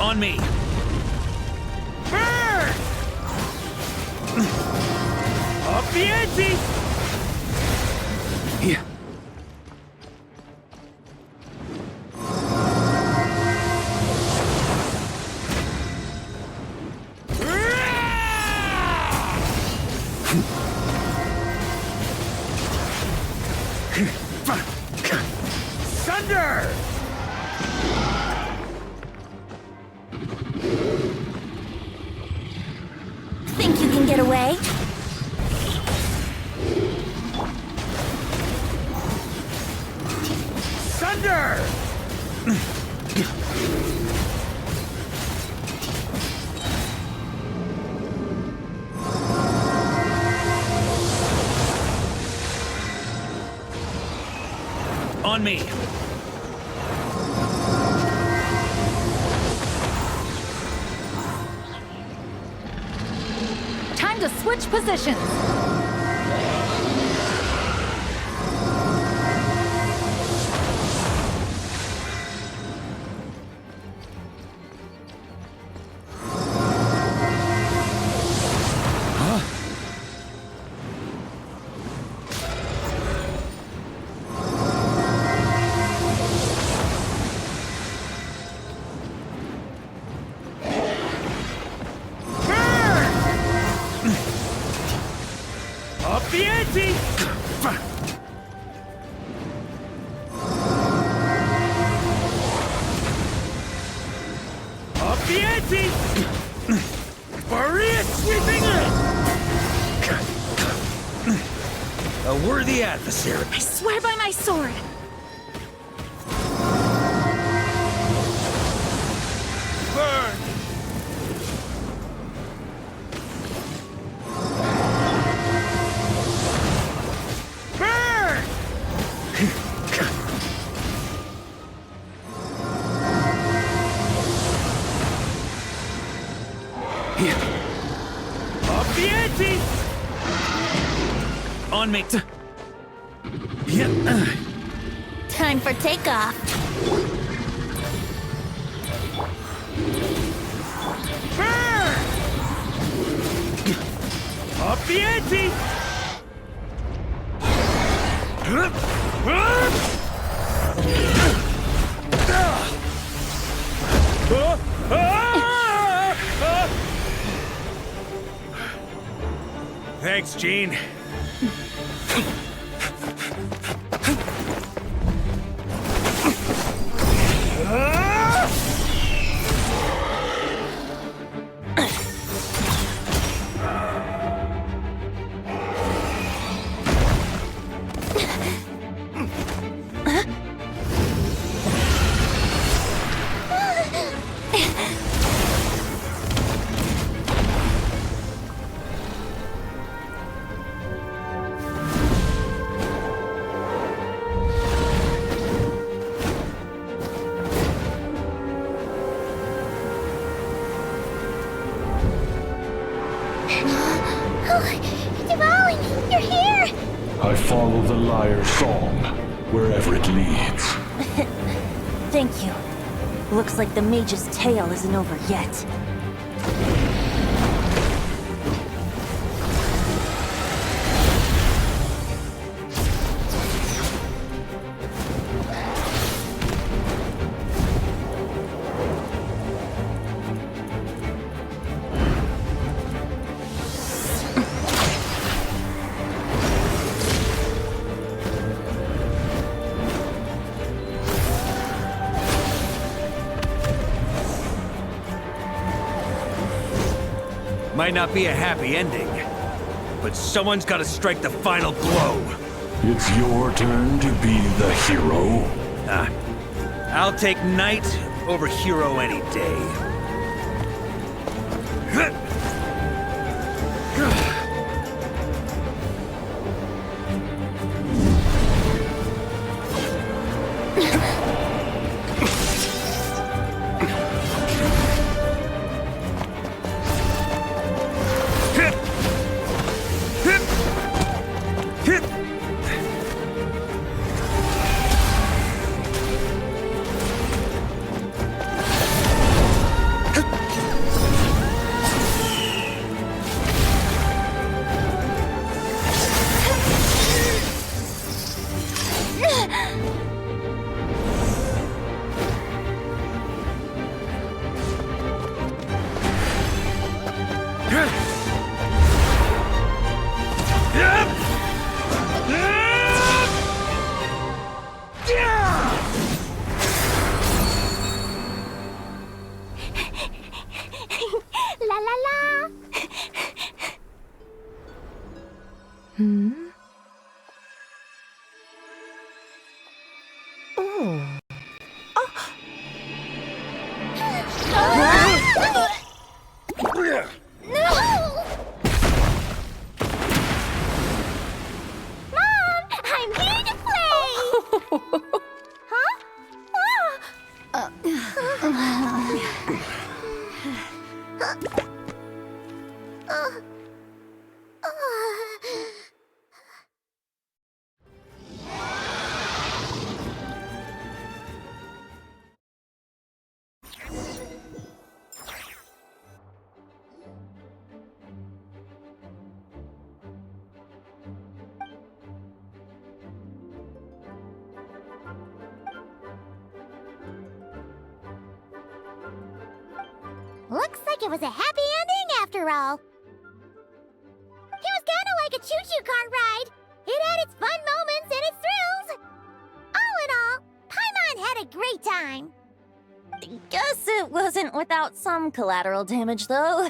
On me. Burn! Up the ante! Yeah. Thunder! Think you can get away? Thunder! On me. Time to switch positions. Up the ante! Up the ante! Maria sweeping it! A worthy adversary. I swear by my sword. Burn! Burn! Up the ante! On me. Time for takeoff. Burn! Up the ante! Thanks, Gene. Diwali, you're here! I follow the lyre's song, wherever it leads. Thank you. Looks like the mage's tale isn't over yet. Might not be a happy ending, but someone's got to strike the final blow. It's your turn to be the hero. I'll take knight over hero any day. La la la! Mom, I'm here to play! Huh? Looks like it was a happy ending after all. It was kinda like a choo-choo cart ride. It had its fun moments and its thrills. All in all, Paimon had a great time. Guess it wasn't without some collateral damage, though.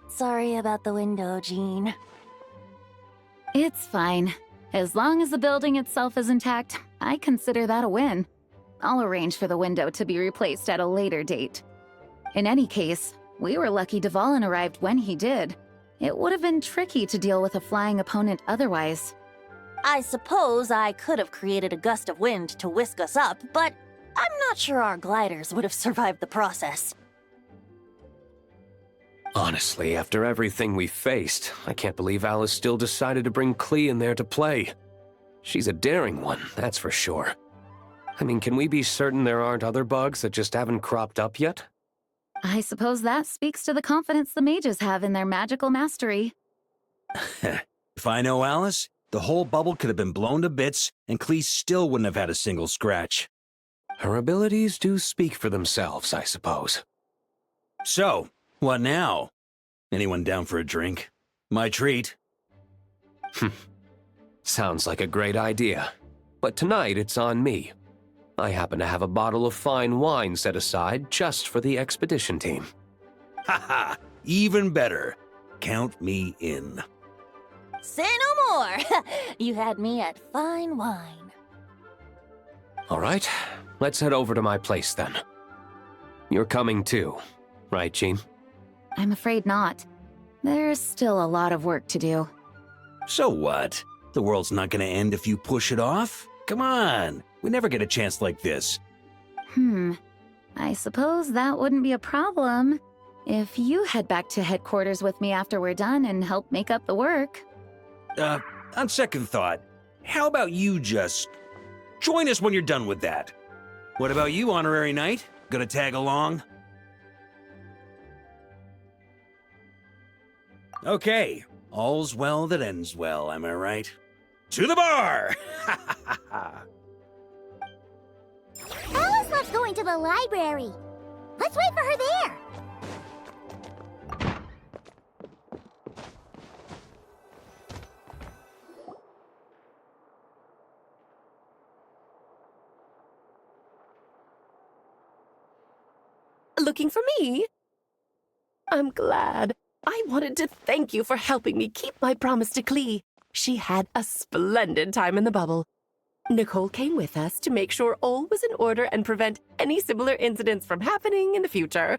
Sorry about the window, Jean. It's fine. As long as the building itself is intact, I consider that a win. I'll arrange for the window to be replaced at a later date. In any case, we were lucky Dvalin arrived when he did. It would have been tricky to deal with a flying opponent otherwise. I suppose I could have created a gust of wind to whisk us up, but I'm not sure our gliders would have survived the process. Honestly, after everything we faced, I can't believe Alice still decided to bring Klee in there to play. She's a daring one, that's for sure. I mean, can we be certain there aren't other bugs that just haven't cropped up yet? I suppose that speaks to the confidence the mages have in their magical mastery. If I know Alice, the whole bubble could have been blown to bits, and Klee still wouldn't have had a single scratch. Her abilities do speak for themselves, I suppose. So, what now? Anyone down for a drink? My treat. Sounds like a great idea. But tonight it's on me. I happen to have a bottle of fine wine set aside just for the expedition team. Haha, even better. Count me in. Say no more. You had me at fine wine. All right, let's head over to my place then. You're coming too, right, Jean? I'm afraid not. There's still a lot of work to do. So what? The world's not gonna end if you push it off? Come on, we never get a chance like this. I suppose that wouldn't be a problem if you head back to headquarters with me after we're done and help make up the work. On second thought, how about you just join us when you're done with that? What about you, Honorary Knight? Gonna tag along? Okay, all's well that ends well, am I right? To the bar! Alice loves going to the library. Let's wait for her there. Looking for me? I'm glad. I wanted to thank you for helping me keep my promise to Klee. She had a splendid time in the bubble. Nicole came with us to make sure all was in order and prevent any similar incidents from happening in the future.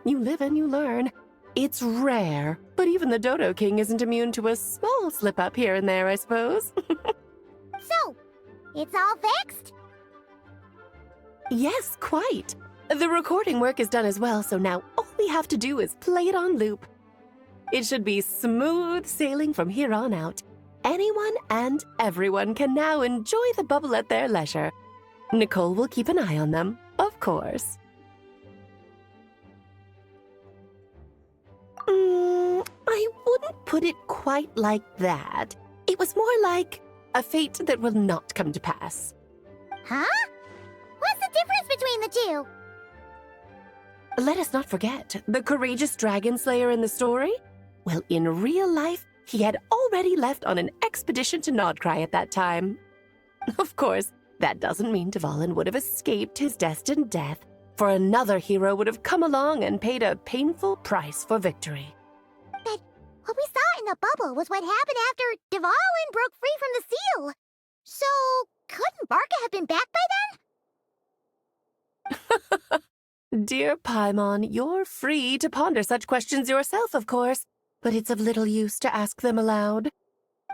You live and you learn. It's rare, but even the Dodo King isn't immune to a small slip-up here and there, I suppose. So, it's all fixed? Yes, quite. The recording work is done as well, so now all we have to do is play it on loop. It should be smooth sailing from here on out. Anyone and everyone can now enjoy the bubble at their leisure. Nicole will keep an eye on them, of course. I wouldn't put it quite like that. It was more like a fate that will not come to pass. Huh? What's the difference between the two? Let us not forget the courageous dragon slayer in the story. Well, in real life, he had already left on an expedition to Nodcry at that time. Of course, that doesn't mean Dvalin would have escaped his destined death, for another hero would have come along and paid a painful price for victory. But what we saw in the bubble was what happened after Dvalin broke free from the seal. So, couldn't Barca have been back by then? Dear Paimon, you're free to ponder such questions yourself, of course, but it's of little use to ask them aloud.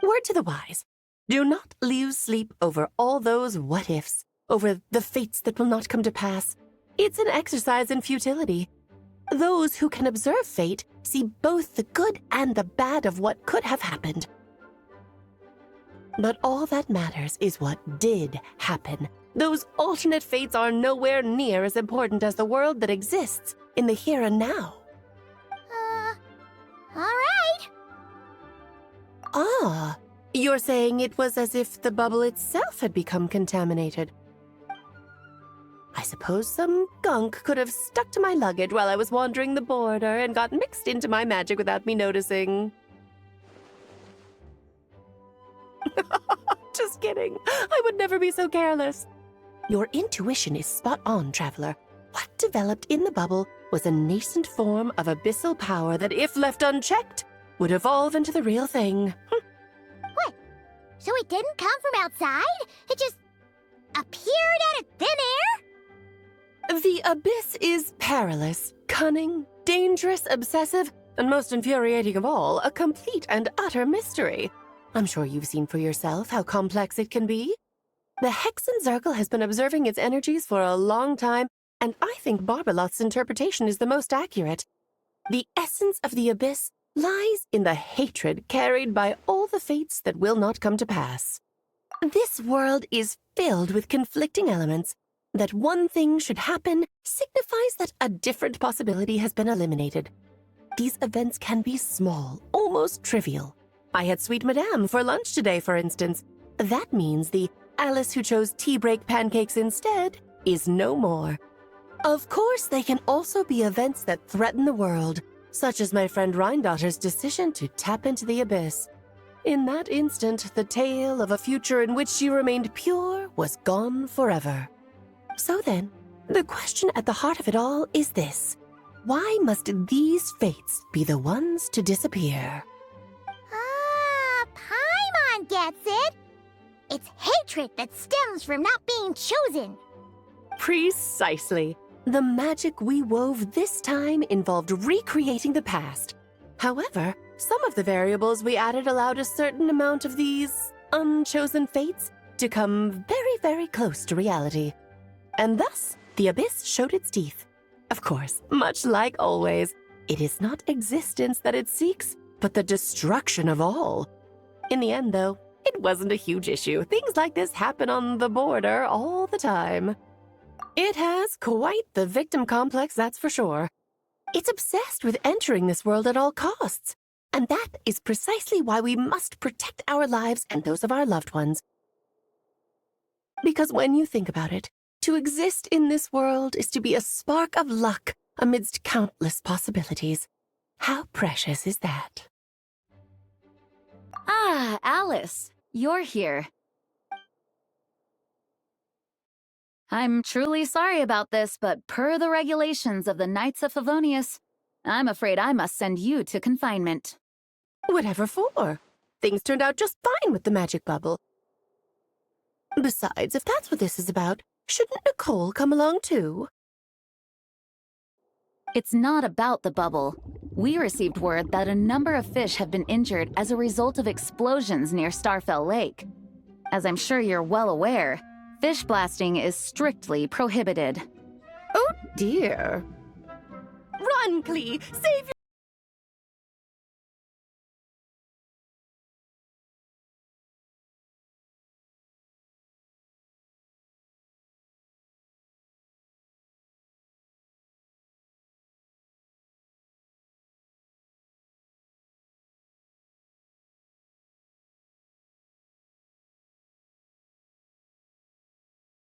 Word to the wise, do not lose sleep over all those what-ifs, over the fates that will not come to pass. It's an exercise in futility. Those who can observe fate see both the good and the bad of what could have happened. But all that matters is what did happen. Those alternate fates are nowhere near as important as the world that exists in the here and now. All right. Ah, you're saying it was as if the bubble itself had become contaminated. I suppose some gunk could have stuck to my luggage while I was wandering the border and got mixed into my magic without me noticing. Just kidding. I would never be so careless. Your intuition is spot on, Traveler. What developed in the bubble was a nascent form of abyssal power that, if left unchecked, would evolve into the real thing. What? So it didn't come from outside? It just appeared out of thin air? The abyss is perilous, cunning, dangerous, obsessive, and most infuriating of all, a complete and utter mystery. I'm sure you've seen for yourself how complex it can be. The Hexenzirkel has been observing its energies for a long time, and I think Barbalot's interpretation is the most accurate. The essence of the abyss lies in the hatred carried by all the fates that will not come to pass. This world is filled with conflicting elements. That one thing should happen signifies that a different possibility has been eliminated. These events can be small, almost trivial. I had Sweet Madame for lunch today, for instance. That means the Alice who chose tea break pancakes instead is no more. Of course, they can also be events that threaten the world, such as my friend Rhindotter's decision to tap into the abyss. In that instant, the tale of a future in which she remained pure was gone forever. So then, the question at the heart of it all is this. Why must these fates be the ones to disappear? Ah, Paimon gets it! It's hatred that stems from not being chosen. Precisely. The magic we wove this time involved recreating the past. However, some of the variables we added allowed a certain amount of these unchosen fates to come very, very close to reality. And thus, the abyss showed its teeth. Of course, much like always, it is not existence that it seeks, but the destruction of all. In the end, though, it wasn't a huge issue. Things like this happen on the border all the time. It has quite the victim complex, that's for sure. It's obsessed with entering this world at all costs. And that is precisely why we must protect our lives and those of our loved ones. Because when you think about it, to exist in this world is to be a spark of luck amidst countless possibilities. How precious is that? Ah, Alice, you're here. I'm truly sorry about this, but per the regulations of the Knights of Favonius, I'm afraid I must send you to confinement. Whatever for? Things turned out just fine with the magic bubble. Besides, if that's what this is about, shouldn't Nicole come along too? It's not about the bubble. We received word that a number of fish have been injured as a result of explosions near Starfell Lake. As I'm sure you're well aware, fish blasting is strictly prohibited. Oh dear. Run, Klee! Save your